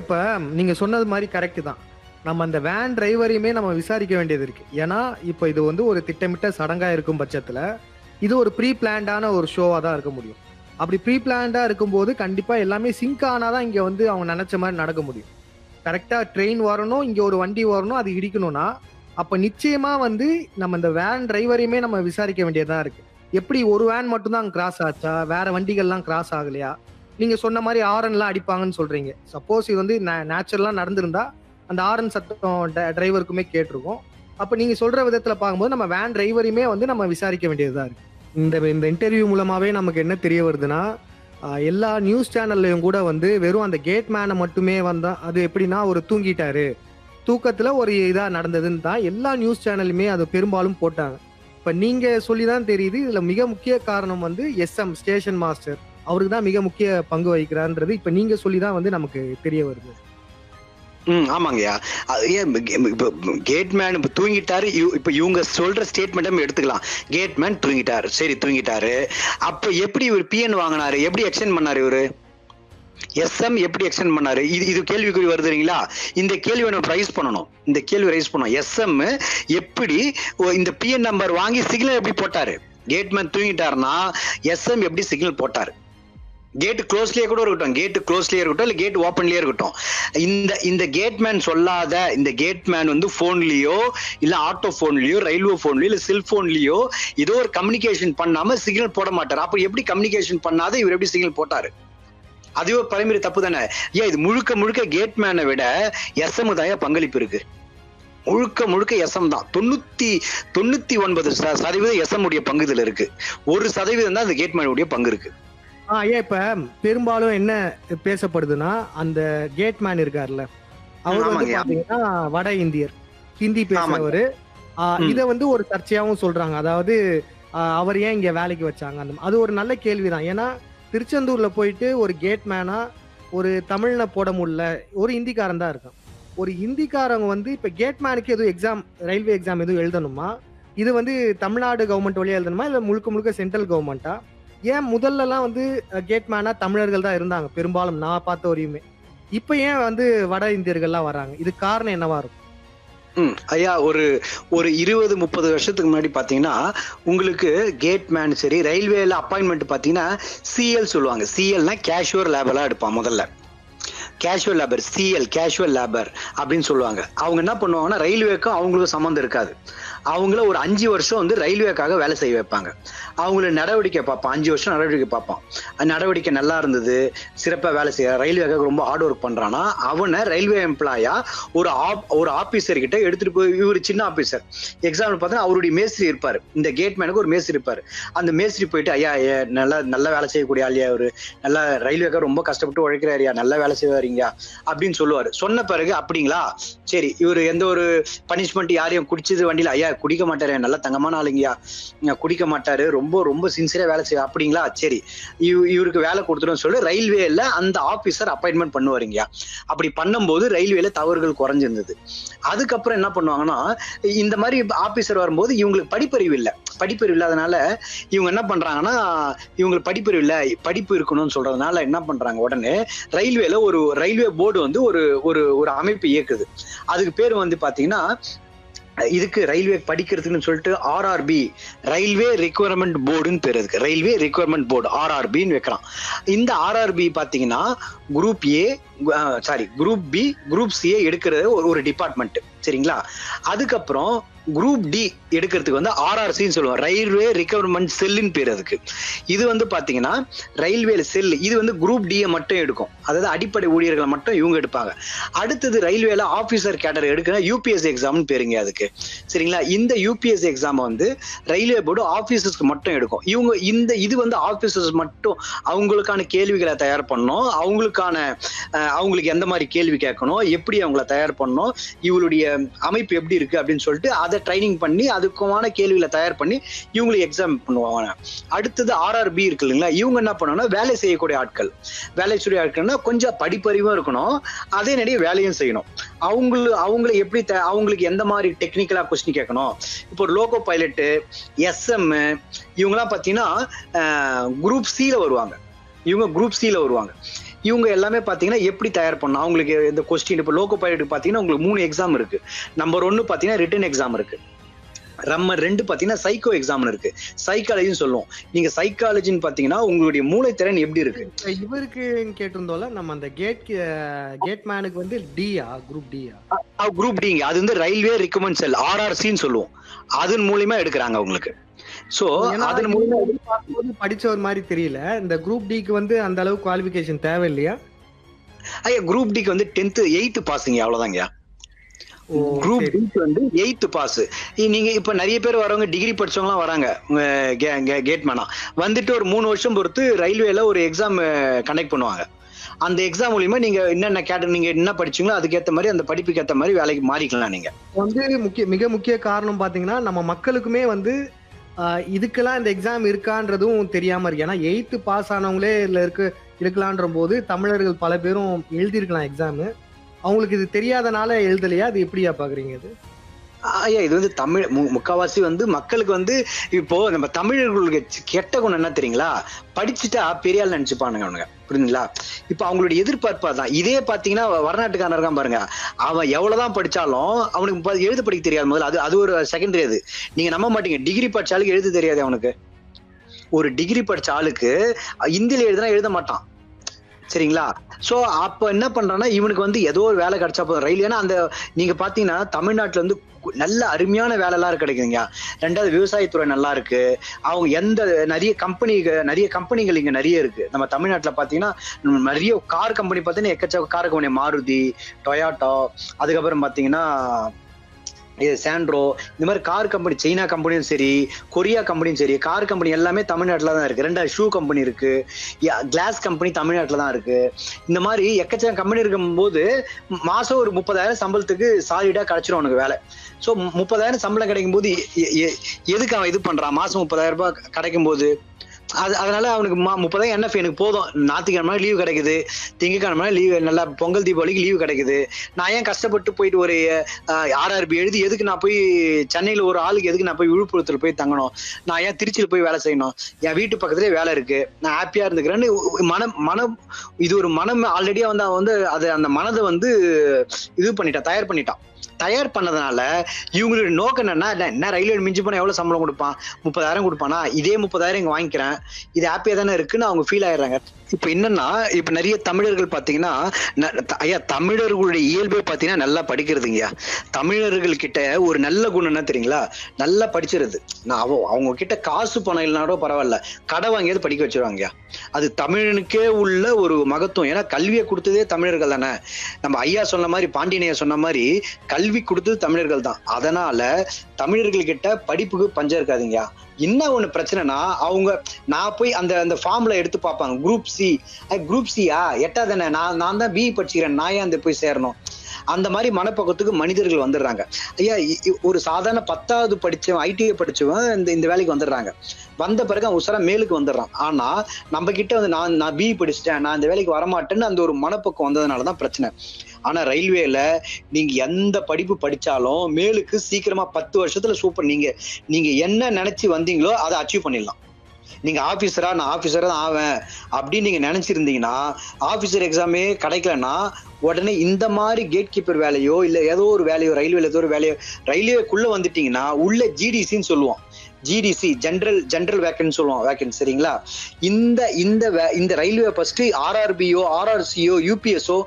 [SPEAKER 4] இப்ப நீங்க சொன்னது மாதிரி கரெக்ட் தான். நம்ம அந்த வேன் டிரைவரையுமே நம்ம விசாரிக்க வேண்டியது இருக்கு. ஏன்னா இப்ப இது ஒரு திட்டமிட்ட சடங்கா இருக்கும் பட்சத்துல இது ஒரு ப்ரீ பிளான்டான ஒரு ஷோவா தான் இருக்க முடியும். அப்படி ப்ரீ பிளான்டா இருக்கும்போது கண்டிப்பா எல்லாமே சிங்க் ஆனாதான் இங்க அவங்க நினைச்ச மாதிரி நடக்க முடியும். கரெக்டா ட்ரெயின் வரணும், இங்க ஒரு வண்டி வரணும், அது இடிக்கணும்னா அப்ப நிச்சயமா நம்ம இந்த வேன் டிரைவரையுமே நம்ம விசாரிக்க வேண்டியதா இருக்கு. எப்படி ஒரு வேன் மட்டும் தான் கிராஸ் ஆச்சா, வேற வண்டிகள்லாம் கிராஸ் ஆகலையா? நீங்க சொன்ன மாதிரி ஆரன் எல்லாம் அடிப்பாங்கன்னு சொல்றீங்க. சப்போஸ் இது நேச்சுரலா நடந்திருந்தா அந்த ஆரன் சத்தம் டிரைவருக்குமே கேட்டிருக்கும். அப்ப நீங்க சொல்ற விதத்துல பார்க்கும்போது நம்ம வேன் டிரைவரையுமே நம்ம விசாரிக்க வேண்டியதுதான் இருக்கு. இந்த இன்டர்வியூ மூலமாவே நமக்கு என்ன தெரிய வருதுன்னா, எல்லா நியூஸ் சேனல்லையும் கூட வெறும் அந்த கேட் மேனை மட்டுமே வந்தா அது எப்படின்னா ஒரு தூங்கிட்டாரு, தூக்கத்துல ஒரு இதா நடந்ததுன்னு தான் எல்லா நியூஸ் சேனலுமே அது பெரும்பாலும் போட்டாங்க. இப்ப நீங்க சொல்லிதான் தெரியுது இதுல மிக முக்கிய காரணம் வந்து SM ஸ்டேஷன் மாஸ்டர் அவருக்கு தான் மிக முக்கிய பங்கு வகிக்கிறான்றது இப்ப நீங்க சொல்லிதான் வந்து நமக்கு தெரிய வருது.
[SPEAKER 3] ஆமாங்கய்யா. கேட்மேன் இப்ப தூங்கிட்டாரு. இப்ப இவங்க சொல்ற ஸ்டேட்மெண்ட் எடுத்துக்கலாம். கேட்மேன் தூங்கிட்டாரு, சரி தூங்கிட்டாரு. அப்ப எப்படி இவர் PN வாங்கினாரு, எப்படி எக்ஸ்டெண்ட் பண்ணாரு இவரு, SM எப்படி எக்ஸ்டெண்ட் பண்ணாரு, இது கேள்விக்குறி வருதுங்களா? இந்த கேள்வி நம்ம ரைஸ் பண்ணணும். இந்த கேள்வி ரைஸ் பண்ணணும். SM எப்படி இந்த PN நம்பர் வாங்கி சிக்னல் எப்படி போட்டாரு? கேட்மேன் தூங்கிட்டாருன்னா SM எப்படி சிக்னல் போட்டாரு? கேட் க்ளோஸ்லயே கூட இருக்கட்டும், கேட் க்ளோஸ்லயே இருக்கட்டும், இல்ல கேட் ஓப்பன்லயே இருக்கட்டும், இந்த கேட்மேன் சொல்லாத, இந்த கேட்மேன் வந்து போன்லயோ இல்ல ஆட்டோ போன்லயோ ரயில்வே போன்லயோ இல்ல செல்போன்லயோ ஏதோ ஒரு கம்யூனிகேஷன் பண்ணாம சிக்னல் போட மாட்டாரு. அப்ப எப்படி கம்யூனிகேஷன் பண்ணாத இவர் எப்படி சிக்னல் போட்டாரு? அதுவே ஒரு பிரைமரி தப்பு தானே. ஏன் இது முழுக்க முழுக்க கேட்மேனை விட SM தான் பங்களிப்பு இருக்கு. முழுக்க முழுக்க SM தான். 99% SM உடைய பங்கு இதுல இருக்கு. 1% தான் அந்த கேட்மேனுடைய பங்கு இருக்கு.
[SPEAKER 4] ஏன் இப்ப பெரும்பாலும் என்ன பேசப்படுதுன்னா அந்த கேட்மேன் இருக்காருல்ல, அவர் வந்து பாத்தீங்கன்னா வட இந்தியர், ஹிந்தி பேசுறவரு. இத வந்து ஒரு சர்ச்சையாவும் சொல்றாங்க. அதாவது அவர் ஏன் இங்க வேலைக்கு வச்சாங்க, அது ஒரு நல்ல கேள்விதான். ஏன்னா திருச்செந்தூர்ல போயிட்டு ஒரு கேட்மேனா ஒரு தமிழ்ல போட முடியல, ஒரு ஹிந்திக்காரன் தான் இருக்கான். ஒரு ஹிந்திக்காரங்க வந்து இப்ப கேட்மேனுக்கு எதுவும் எக்ஸாம், ரயில்வே எக்ஸாம் எதுவும் எழுதணுமா, இது வந்து தமிழ்நாடு கவர்மெண்ட் வழியா எழுதணுமா இல்ல முழுக்க முழுக்க சென்ட்ரல் கவர்மெண்டா? ஏன் முதல்லலாம் வந்து கேட்மேனா தமிழர்கள் தான் இருந்தாங்க பெரும்பாலும், நான் பார்த்த வரையுமே. இப்ப ஏன் வந்து வட இந்தியர்கள்லாம் வராங்க, இது காரணம் என்னவா இருக்கும்?
[SPEAKER 3] ஐயா, ஒரு 20-30 வருஷத்துக்கு முன்னாடி பாத்தீங்கன்னா உங்களுக்கு கேட்மேன் சரி, ரயில்வேல அப்பாயின்மெண்ட் பாத்தீங்கன்னா CL சொல்லுவாங்க. CLனா கேஷுவல் லேபரா எடுப்பான். முதல்ல casual labour, CL casual labour அப்படின்னு சொல்லுவாங்க. அவங்க என்ன பண்ணுவாங்கன்னா ரயில்வேக்கும் அவங்களுக்கும் சம்மந்தம் இருக்காது. அவங்கள ஒரு 5 வருஷம் வந்து ரயில்வேக்காக வேலை செய்ய வைப்பாங்க. அவங்கள நடவடிக்கை பார்ப்பான். 5 வருஷம் நடவடிக்கை பார்ப்பான். நடவடிக்கை நல்லா இருந்தது, சிறப்பா வேலை செய்ய, ரயில்வேக்காக ரொம்ப ஹார்ட் ஒர்க் பண்றானா அவனை ரயில்வே எம்ப்ளாயா ஒரு ஆபீசர் கிட்ட எடுத்துட்டு போய், இவர் சின்ன ஆபீசர், எக்ஸாம்பிள் பார்த்தா அவருடைய மேஸ்திரி இருப்பாரு, இந்த கேட்மேனுக்கு ஒரு மேஸ்திரி இருப்பாரு. அந்த மேஸ்திரி போயிட்டு ஐயா நல்ல வேலை செய்யக்கூடிய ஆளியா, அவரு நல்லா ரயில்வேக்காக ரொம்ப கஷ்டப்பட்டு உழைக்கிறாரியா, நல்ல வேலை செய்வாருங்க அப்படின்னு சொல்லுவாரு. சொன்ன பிறகு அப்படிங்களா, சரி இவரு எந்த ஒரு பனிஷ்மெண்ட் யாரையும் குடிச்சது வண்டியில, ஐயா குடிக்க மாட்டாரு, நல்ல தங்கமான ஆளுங்கயா, குடிக்க மாட்டாரு, ரொம்ப ரொம்ப சின்சியரா வேலை செய்ய, அப்படிங்களா, சரி இவருக்கு வேலை கொடுத்துடும் சொல்லி ரயில்வேல அந்த ஆபீசர் அப்பாயின்மெண்ட் பண்ணுவாருங்கயா. அப்படி பண்ணும்போது ரயில்வேல தவறுகள் குறைஞ்சிருந்தது. அதுக்கப்புறம் என்ன பண்ணுவாங்கன்னா, இந்த மாதிரி ஆபீசர் வரும்போது இவங்களுக்கு படிப்பறிவு இல்லாதனால இவங்க என்ன பண்றாங்கன்னா, இவங்களுக்கு படிப்பறிவு இல்லை, படிப்பு இருக்கணும்னு சொல்றதுனால என்ன பண்றாங்க, உடனே ரயில்வேல ஒரு ரயில்வே போர்டு வந்து ஒரு அமைப்பு இயக்குது. அதுக்கு பேர் வந்து பாத்தீங்கன்னா, இதுக்கு ரயில்வே படிக்கிறதுக்குன்னு சொல்லிட்டு RRB, ரயில்வே ரெக்யர்மெண்ட் போர்டுன்னு பேர் இருக்கு. ரயில்வே ரெக்யர்மெண்ட் போர்டு RRBன்னு வைக்கிறான். இந்த RRB பாத்தீங்கன்னா குரூப் B, குரூப் C எடுக்கிறது ஒரு டிபார்ட்மெண்ட், சரிங்களா. அதுக்கப்புறம் குரூப் D எடுக்கிறதுக்கு வந்து RRCன்னு சொல்லுவோம், ரயில்வே ரெக்யர்மெண்ட் செல்லுன்னு பேர் அதுக்கு. இது வந்து பாத்தீங்கன்னா ரயில்வே செல், இது வந்து குரூப் D மட்டும் எடுக்கும், அதாவது அடிப்படை ஊழியர்களை மட்டும் இவங்க எடுப்பாங்க. அடுத்தது ரயில்வேல ஆபீசர் கேடர் எடுக்கிற UPSC எக்ஸாம்னு பேருங்க அதுக்கு, சரிங்களா. இந்த UPSC எக்ஸாம் வந்து ரயில்வே போர்டு ஆபீசர்ஸ்க்கு மட்டும் எடுக்கும். இவங்க இது வந்து ஆபீசர்ஸ் மட்டும் அவங்களுக்கான கேள்விகளை தயார் பண்ணணும், அவங்களுக்கு எந்த மாதிரி கேள்வி கேட்கணும், எப்படி அவங்கள தயார் பண்ணணும், இவங்களுடைய அமைப்பு எப்படி இருக்கு அப்படின்னு சொல்லிட்டு அதை ட்ரைனிங் பண்ணி அதுக்குமான கேள்விகளை தயார் பண்ணி இவங்களுக்கு எக்ஸாம் பண்ணுவாங்க. அடுத்தது RRB இருக்கு இல்லைங்களா, இவங்க என்ன பண்ணணும்னா வேலை செய்யக்கூடிய ஆட்கள்னா கொஞ்சம் படிப்பறிவும் இருக்கணும், அதே நிறைய வேலையும் செய்யணும். அவங்களை எப்படி அவங்களுக்கு எந்த மாதிரி டெக்னிக்கலா கொஸ்டின் கேட்கணும். இப்போ லோகோ பைலட், SM இவங்கெல்லாம் பாத்தீங்கன்னா குரூப் C வருவாங்க. இவங்க எல்லாமே பாத்தீங்கன்னா எப்படி தயார் பண்ணணும், அவங்களுக்கு இந்த கொஸ்டின். இப்போ லோகோ பைலட் பாத்தீங்கன்னா உங்களுக்கு 3 எக்ஸாம் இருக்கு. நம்பர் 1 பாத்தீங்கன்னா ரிட்டன் எக்ஸாம் இருக்கு. நம்பர் 2 பாத்தீங்கன்னா சைக்கோ எக்ஸாம் இருக்கு, சைக்காலஜின்னு சொல்லுவோம். நீங்க சைக்காலஜின்னு பாத்தீங்கன்னா உங்களுடைய மூளைத்திறன் எப்படி இருக்கு.
[SPEAKER 4] இவருக்கு கேட்டிருந்தோம்ல நம்ம அந்த கேட்மேனுக்கு வந்து குரூப்
[SPEAKER 3] டிங்க, அது வந்து ரயில்வே ரெக்யர்மெண்ட் செல் RRCன்னு சொல்லுவோம். அதன் மூலமா எடுக்கிறாங்க உங்களுக்கு. சோ அதன் மூலமா
[SPEAKER 4] படிச்சவர் மாதிரி தெரியல. இந்த குரூப் டிக்கு வந்து அந்த அளவு குவாலிஃபிகேஷன் தேவை இல்லையா?
[SPEAKER 3] ஐயா குரூப் டிக்கு வந்து 10th 8th பாஸ்ங்க, அவ்வளவுதாங்க. குரூப் டிக்கு வந்து 8th பாஸ். நீங்க இப்ப நிறைய பேர் வரவங்க டிகிரி படிச்சவங்க எல்லாம் வராங்க கேட்மேனா வந்துட்டு ஒரு 3 வருஷம் பொறுத்து ரயில்வேல ஒரு எக்ஸாம் கண்டக்ட் பண்ணுவாங்க. அந்த எக்ஸாம் மூலியமா நீங்க என்னென்ன நீங்க என்ன படிச்சீங்களோ அதுக்கேற்ற மாதிரி அந்த படிப்புக்கு ஏற்ற மாதிரி வேலைக்கு மாறிக்கலாம். நீங்க
[SPEAKER 4] வந்து மிக முக்கிய காரணம் பாத்தீங்கன்னா நம்ம மக்களுக்குமே வந்து இதுக்கெல்லாம் இந்த எக்ஸாம் இருக்கான்றதும் தெரியாம இருக்கு. ஏன்னா 8th பாஸ் ஆனவங்களே இதுல இருக்கலான்ற போது தமிழர்கள் பல பேரும் எழுதியிருக்கலாம் எக்ஸாம். அவங்களுக்கு இது தெரியாதனால எழுதலையா? அது எப்படியா பாக்குறீங்க? இது
[SPEAKER 3] இது வந்து தமிழ் முக்காவாசி வந்து மக்களுக்கு வந்து இப்போ நம்ம தமிழர்களுக்கு கெட்ட குணம் என்ன தெரியுங்களா, படிச்சுட்டா பெரிய ஆள் நினைச்சுப்பானுங்க அவனுங்க, புரியுதுங்களா? இப்ப அவங்களுடைய எதிர்பார்ப்பா தான். இதே பாத்தீங்கன்னா வடநாட்டுக்காரன் இருக்கான் பாருங்க, அவன் எவ்வளவுதான் படிச்சாலும் அவனுக்கு எழுத படிக்க தெரியாது முதல்ல. அது ஒரு செகண்டரி. அது நீங்க நம்ப மாட்டீங்க, டிகிரி படிச்ச ஆளுக்கு எழுத தெரியாது அவனுக்கு. ஒரு டிகிரி படிச்ச ஆளுக்கு இந்தியில எழுதுனா எழுத மாட்டான், சரிங்களா? சோ அப்ப என்ன பண்றான்னா இவனுக்கு வந்து ஏதோ ஒரு வேலை கிடைச்சா போதும் ரயில். ஏன்னா அந்த நீங்க பாத்தீங்கன்னா தமிழ்நாட்டுல வந்து நல்ல அருமையான வேலை எல்லாம் கிடைக்குதுங்க. ரெண்டாவது விவசாயத்துறை நல்லா இருக்கு. அவங்க நிறைய கம்பெனிகள் இங்க நிறைய இருக்கு. நம்ம தமிழ்நாட்டுல பாத்தீங்கன்னா நிறைய கார் கம்பெனி பாத்தீங்கன்னா எக்கச்சக்க கார் கம்பெனி, மாருதி, டொயாட்டோ, அதுக்கப்புறம் பாத்தீங்கன்னா சாண்ட்ரோ, இந்த மாதிரி கார் கம்பெனி, சைனா கம்பெனியும் சரி, கொரியா கம்பெனியும் சரி, கார் கம்பெனி எல்லாமே தமிழ்நாட்டில் தான் இருக்கு. ரெண்டாவது ஷூ கம்பெனி இருக்கு, கிளாஸ் கம்பெனி தமிழ்நாட்டில் தான் இருக்கு. இந்த மாதிரி எக்கச்சக்க கம்பெனி இருக்கும்போது மாசம் ஒரு 30,000 சம்பளத்துக்கு சாலிடா கிடைச்சிரும் உனக்கு வேலை. ஸோ 30,000 சம்பளம் கிடைக்கும் போது எதுக்கு அவன் இது பண்றான்? மாசம் 30,000 ரூபாய் கிடைக்கும் போது அதனால அவனுக்கு 30,000 NF எனக்கு போதும். ஞாயிற்றுக்கிழமை லீவு கிடைக்குது, திங்கக்கிழமை லீவு, நல்லா பொங்கல் தீபாவளிக்கு லீவு கிடைக்குது. நான் ஏன் கஷ்டப்பட்டு போயிட்டு ஒரு RRB எழுதி எதுக்கு நான் போய் சென்னையில ஒரு ஆளுக்கு எதுக்கு நான் போய் விழுப்புரத்துல போய் தங்கணும்? நான் ஏன் திருச்சியில போய் வேலை செய்யணும்? என் வீட்டு பக்கத்துலேயே வேலை இருக்கு, நான் ஹாப்பியா இருந்துக்கிறேன்னு மனம் இது ஒரு மனம் ஆல்ரெடியா வந்து அவன் வந்து அந்த மனதை வந்து தயார் பண்ணதுனால இவங்களுடைய நோக்கம் என்ன ரயில்வே மிஞ்சி போனா எவ்வளவு சம்பளம் கொடுப்பான்? 30,000 கொடுப்பானா? இதே 30,000 இங்க வாங்கிக்கிறேன், இது ஹாப்பியா தானே இருக்குன்னு அவங்க ஃபீல் ஆயிடுறாங்க. இப்ப என்னன்னா இப்ப நிறைய தமிழர்கள் பாத்தீங்கன்னா ஐயா தமிழர்களுடைய இயல்பே பாத்தீங்கன்னா நல்லா படிக்கிறதுங்கய்யா. தமிழர்கள் கிட்ட ஒரு நல்ல குணம் என்ன தெரியுங்களா, நல்லா படிச்சிருது. நான் அவங்க கிட்ட காசு பணம் இல்லைனாடோ பரவாயில்ல, கடை வாங்கியது படிக்க வச்சிருவாங்கய்யா. அது தமிழனுக்கே உள்ள ஒரு மகத்துவம். ஏன்னா கல்வியை கொடுத்ததே தமிழர்கள் தானே. நம்ம ஐயா சொன்ன மாதிரி, பாண்டியனையா சொன்ன மாதிரி கல்வி கொடுத்தது தமிழர்கள் தான். அதனால தமிழர்கள் கிட்ட படிப்புக்கு பஞ்சம் இருக்காதுங்கய்யா. என்ன ஒண்ணு பிரச்சனைனா நான் போய் அந்த ஃபார்ம்ல எடுத்து பார்ப்பாங்க, குரூப் சியா 8வது தானே, நான் தான் BE படிச்சுக்கிறேன், நான் ஏன் அந்த போய் சேரணும்? அந்த மாதிரி மனப்பக்கத்துக்கு மனிதர்கள் வந்துடுறாங்க. ஐயா ஒரு சாதாரண 10வது படிச்சவன், ITI படிச்சவன் இந்த வேலைக்கு வந்துடுறாங்க. வந்த பிறகு அவன் உசரா மேலுக்கு வந்துடுறான். ஆனா நம்ம கிட்ட வந்து நான் BE படிச்சுட்டேன், நான் இந்த வேலைக்கு வரமாட்டேன்னு அந்த ஒரு மனப்பக்கம் வந்ததுனாலதான் பிரச்சனை. ஆனா ரயில்வேல நீங்க எந்த படிப்பு படிச்சாலும் மேலுக்கு சீக்கிரமா 10 வருஷத்துல சூப்பர். நீங்க என்ன நினைச்சு வந்தீங்களோ அதை அச்சீவ் பண்ணிடலாம். நீங்க நான் ஆபீசரா தான் ஆவேன் அப்படின்னு நீங்க நினைச்சிருந்தீங்கன்னா ஆபீசர் எக்ஸாமே கிடைக்கலன்னா உடனே இந்த மாதிரி கேட் கீப்பர் வேலையோ இல்ல ஏதோ ஒரு வேலையோ ரயில்வேல ஏதோ ஒரு வேலையோ ரயில்வேக்குள்ள வந்துட்டீங்கன்னா உள்ள GDCன்னு சொல்லுவோம். GDC ஜெனரல் வேக்கன்சி சொல்லுவோம், வேக்கன்சி, சரிங்களா? இந்த ரயில்வே ஃபர்ஸ்ட் RRBயோ RRCயோ UPSஓ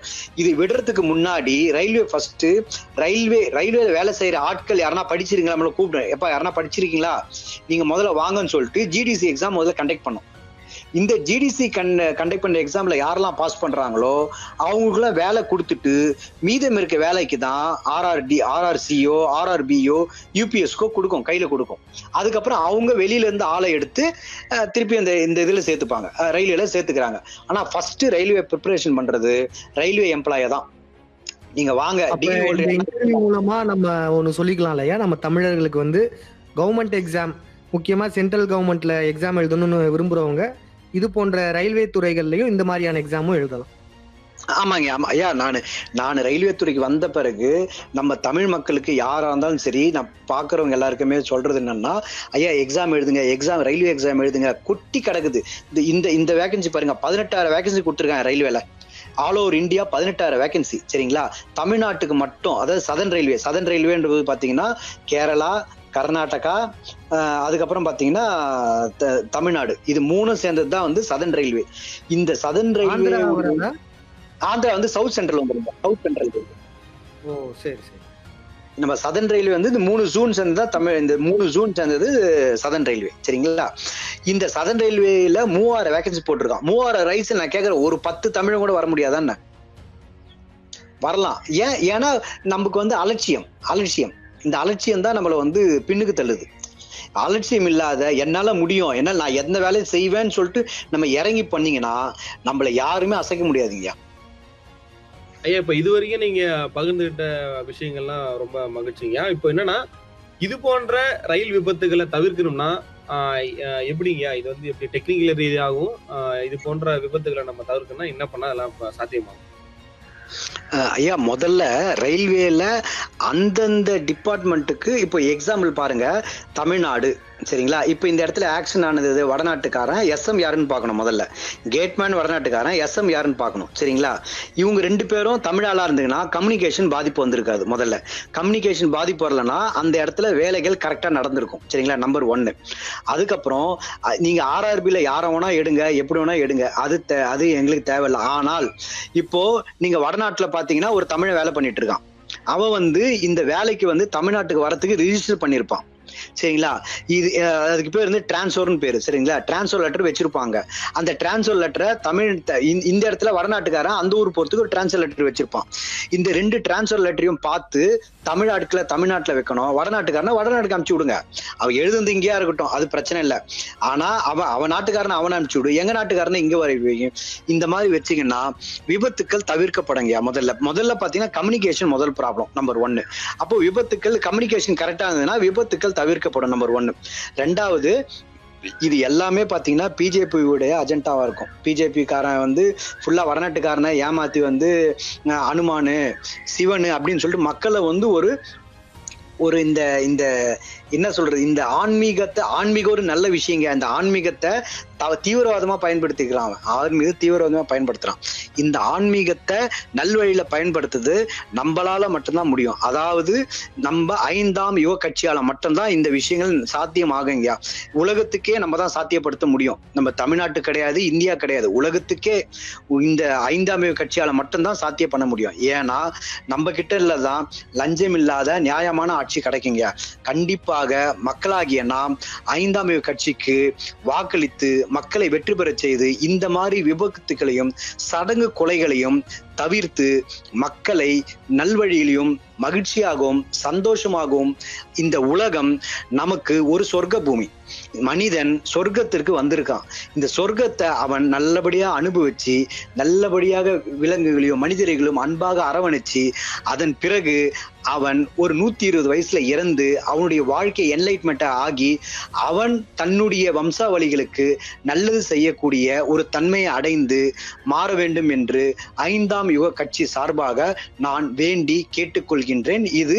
[SPEAKER 3] இது விடுறதுக்கு முன்னாடி ரயில்வே ஃபர்ஸ்ட் ரயில்வே வேலை செய்யற ஆட்கள் யாருன்னா படிச்சிருக்கீங்களா, நம்மள கூப்பிடுறேன், எப்ப யாருன்னா படிச்சிருக்கீங்களா நீங்க முதல்ல வாங்கன்னு சொல்லிட்டு GDC எக்ஸாம் முதல்ல கண்டக்ட் பண்ணும். இந்த GDC கண்டக்ட் பண்ற எக்ஸாம்ல யாரெல்லாம் பாஸ் பண்றாங்களோ அவங்களுக்குலாம் வேலை கொடுத்துட்டு மீதம் இருக்க வேலைக்கு தான் RRCயோ RRBயோ UPSக்கோ கொடுக்கும், கையில கொடுக்கும். அதுக்கப்புறம் அவங்க வெளியில இருந்து ஆளை எடுத்து திருப்பி இந்த இதுல சேர்த்துப்பாங்க, ரயில்வேல சேர்த்துக்கிறாங்க. ஆனா ஃபர்ஸ்ட் ரயில்வே ப்ரிப்பரேஷன் பண்றது ரயில்வே எம்ப்ளாய தான். நீங்க வாங்க
[SPEAKER 4] டிகிரி மூலமா நம்ம ஒண்ணு சொல்லிக்கலாம் இல்லையா, நம்ம தமிழர்களுக்கு வந்து கவர்மெண்ட் எக்ஸாம், முக்கியமா சென்ட்ரல் கவர்மெண்ட்ல எக்ஸாம் எழுதணும்னு விரும்புறவங்க இது போன்ற ரயில்வே துறைகள்லயும் இந்த மாதிரியான எக்ஸாமும் எழுதலாம்.
[SPEAKER 3] ஆமாங்க, ஆமா ஐயா. நான் ரயில்வே துறைக்கு வந்த பிறகு நம்ம தமிழ் மக்களுக்கு யாரா இருந்தாலும் சரி, நான் பாக்குறவங்க எல்லாருக்குமே சொல்றது என்னன்னா, ஐயா எக்ஸாம் எழுதுங்க, ரயில்வே எக்ஸாம் எழுதுங்க. குட்டி கிடக்குது இந்த வேகன்சி பாருங்க, 18,000 வேகன்சி கொடுத்துருக்காங்க ரயில்வேல. ஆல் ஓவர் இந்தியா 18,000 வேகன்சி, சரிங்களா? தமிழ்நாட்டுக்கு மட்டும், அதாவது சதன் ரயில்வேன்றது பாத்தீங்கன்னா கேரளா, கர்நாடகா, அதுக்கப்புறம் பாத்தீங்கன்னா தமிழ்நாடு, இது 3 சேர்ந்தது தான் வந்து சதன் ரயில்வே. இந்த சதன் ரயில்வே ஆந்திரா வந்து சவுத் சென்ட்ரல் வந்துருங்க.
[SPEAKER 4] ஓ சரி சரி.
[SPEAKER 3] நம்ம சதன் ரயில்வே வந்து இந்த 3 ஜூன் சேர்ந்ததா இந்த 3 ஜூன் சேர்ந்தது சதன் ரயில்வே, சரிங்களா? இந்த சதன் ரயில்வேல 3000 வேகன்சி போட்டிருக்கான். 3000 ரைஸ் நான் கேட்கறேன், ஒரு 10 தமிழ் கூட வர முடியாதான்னு? வரலாம். ஏன்னா நமக்கு வந்து அலட்சியம். இந்த அலட்சியம் தான் நம்மளை வந்து பின்னுக்கு தள்ளுது. அலட்சியம் இல்லாத என்னால முடியும், என்னால் நான் எந்த வேலையும் செய்வேன்னு சொல்லிட்டு நம்ம இறங்கி பண்ணீங்கன்னா நம்மள யாருமே அசைக்க முடியாதுங்க.
[SPEAKER 2] ஐயா இப்ப இது வரைக்கும் நீங்க பகிர்ந்துகிட்ட விஷயங்கள்லாம் ரொம்ப மகிழ்ச்சிங்க. இப்போ என்னன்னா இது போன்ற ரயில் விபத்துகளை தவிர்க்கணும்னா எப்படிங்க இது வந்து எப்படி டெக்னிக்கல் ரீதியாகவும் இது போன்ற விபத்துகளை நம்ம தவிர்க்கணும்னா என்ன பண்ணா அதெல்லாம் சாத்தியமாகும்?
[SPEAKER 3] ஐயா முதல்ல ரயில்வேல அந்தந்த டிபார்ட்மெண்ட்டுக்கு இப்போ எக்ஸாம்பிள் பாருங்க, தமிழ்நாடு சரிங்களா, இப்போ இந்த இடத்துல ஆக்ஷன் ஆனது வடநாட்டுக்காரன், எஸ்எம் யாருன்னு பார்க்கணும். முதல்ல கேட்மேன் வடநாட்டுக்காரன், எஸ்எம் யாருன்னு பார்க்கணும் சரிங்களா. இவங்க 2 பேரும் தமிழ் ஆளா இருந்தீங்கன்னா கம்யூனிகேஷன் பாதிப்பு வந்திருக்காது. முதல்ல கம்யூனிகேஷன் பாதிப்பு வரலன்னா அந்த இடத்துல வேலைகள் கரெக்டா நடந்திருக்கும் சரிங்களா. நம்பர் 1. அதுக்கப்புறம் நீங்க ஆர்ஆர்பில யாரை வேணா எடுங்க, எப்படி வேணா எடுங்க, அது எங்களுக்கு தேவையில்லை. ஆனால் இப்போ நீங்க வடநாட்டுல பாத்தீங்கன்னா ஒரு தமிழை வேலை பண்ணிட்டு இருக்கான், அவன் வந்து இந்த வேலைக்கு வந்து தமிழ்நாட்டுக்கு வரத்துக்கு ரிஜிஸ்டர் பண்ணிருப்பான் சரிங்களா. இது அதுக்கு பேர் வந்து டிரான்ஸ்ஃபர்னு பேரு சரிங்களா. டிரான்ஸ்ஃபர் லெட்டர் வச்சிருப்பாங்க. அந்த டிரான்ஸ்ஃபர் லெட்டரை இந்த இடத்துல வடநாட்டுக்காரன் அந்த ஊர் போறதுக்கு ஒரு டிரான்ஸ்ஃபர் லெட்டர் வச்சிருப்பான். இந்த 2 டிரான்ஸ்ஃபர் லெட்டரையும் பார்த்து தமிழ்நாட்டுல வைக்கணும், வடநாட்டுக்காரனை வடநாட்டுக்கு அனுப்பிச்சு விடுங்க. அவன் எழுதுந்து இங்கேயா இருக்கட்டும், அது பிரச்சனை இல்லை. ஆனா அவன் நாட்டுக்காரனை அவனை அனுப்பிச்சு விடு, எங்க நாட்டுக்காரனை இங்க வரைவீங்க. இந்த மாதிரி வச்சீங்கன்னா விபத்துக்கள் தவிர்க்கப்படுங்க. முதல்ல பாத்தீங்கன்னா கம்யூனிகேஷன் முதல் ப்ராப்ளம் நம்பர் 1. அப்போ விபத்துக்கள் கம்யூனிகேஷன் கரெக்டா இருந்ததுன்னா விபத்துக்கள் தவிர்க்கப்படும் நம்பர் 1. 2வது இது எல்லாமே பாத்தீங்கன்னா பிஜேபியுடைய அஜெண்டாவா இருக்கும். பிஜேபி காரன் வந்து ஃபுல்லா வடநாட்டுக்காரனை ஏமாத்தி வந்து அனுமானு சிவனு அப்படின்னு சொல்லிட்டு மக்களை வந்து ஒரு இந்த என்ன சொல்றது, இந்த ஆன்மீகம் ஒரு நல்ல விஷயங்க. அந்த ஆன்மீகத்தை தீவிரவாதமா பயன்படுத்திக்கிறான், தீவிரவாதமா பயன்படுத்துறான். இந்த ஆன்மீகத்தை நல்வழியில பயன்படுத்துது நம்மளால மட்டும்தான் முடியும். அதாவது நம்ம 5ஆம் யுக கட்சியால மட்டும்தான் இந்த விஷயங்கள் சாத்தியமாகுங்க. உலகத்துக்கே நம்ம தான் சாத்தியப்படுத்த முடியும். நம்ம தமிழ்நாட்டு கிடையாது, இந்தியா கிடையாது, உலகத்துக்கே இந்த 5ஆம் யுக கட்சியால மட்டும்தான் சாத்தியம் பண்ண முடியும். ஏன்னா நம்ம கிட்ட இல்லதான் லஞ்சம் இல்லாத நியாயமான ஆட்சி கிடைக்குங்க. கண்டிப்பாக மக்களாகிய நாம் 5ஆம் யுக கட்சிக்கு வாக்களித்து மக்களை வெற்றி பெற செய்து இந்த மாதிரி விபத்துகளையும் சடங்கு கொலைகளையும் தவிர்த்து மக்களை நல்வழியிலும் மகிழ்ச்சியாகவும் சந்தோஷமாகவும் இந்த உலகம் நமக்கு ஒரு சொர்க்க பூமி. மனிதன் சொர்க்கத்திற்கு வந்திருக்கான். இந்த சொர்க்கத்தை அவன் நல்லபடியா அனுபவிச்சு நல்லபடியாக விலங்குகளையும் மனிதர்களையும் அன்பாக அரவணைச்சு அதன் பிறகு அவன் ஒரு 120 வயசுல இறந்து அவனுடைய வாழ்க்கை என்லைட்மெண்ட் ஆகி அவன் தன்னுடைய வம்சாவளிகளுக்கு நல்லது செய்யக்கூடிய ஒரு தன்மையை அடைந்து மாற வேண்டும் என்று 5ஆம் யுக கட்சி சார்பாக நான் வேண்டி கேட்டுக்கொள்கின்றேன். இது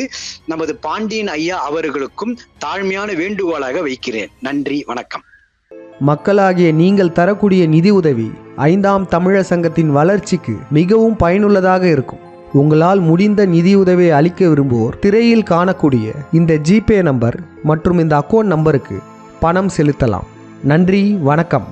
[SPEAKER 3] நமது பாண்டியன் ஐயா அவர்களுக்கும் தாழ்மையான வேண்டுகோளாக வைக்கிறேன். நன்றி, வணக்கம்.
[SPEAKER 1] மக்களாகிய நீங்கள் தரக்கூடிய நிதி உதவி 5ஆம் தமிழர் சங்கத்தின் வளர்ச்சிக்கு மிகவும் பயனுள்ளதாக இருக்கும். உங்களால் முடிந்த நிதியுதவியை அளிக்க விரும்புவோர் திரையில் காணக்கூடிய இந்த ஜிபே நம்பர் மற்றும் இந்த அக்கவுண்ட் நம்பருக்கு பணம் செலுத்தலாம். நன்றி, வணக்கம்.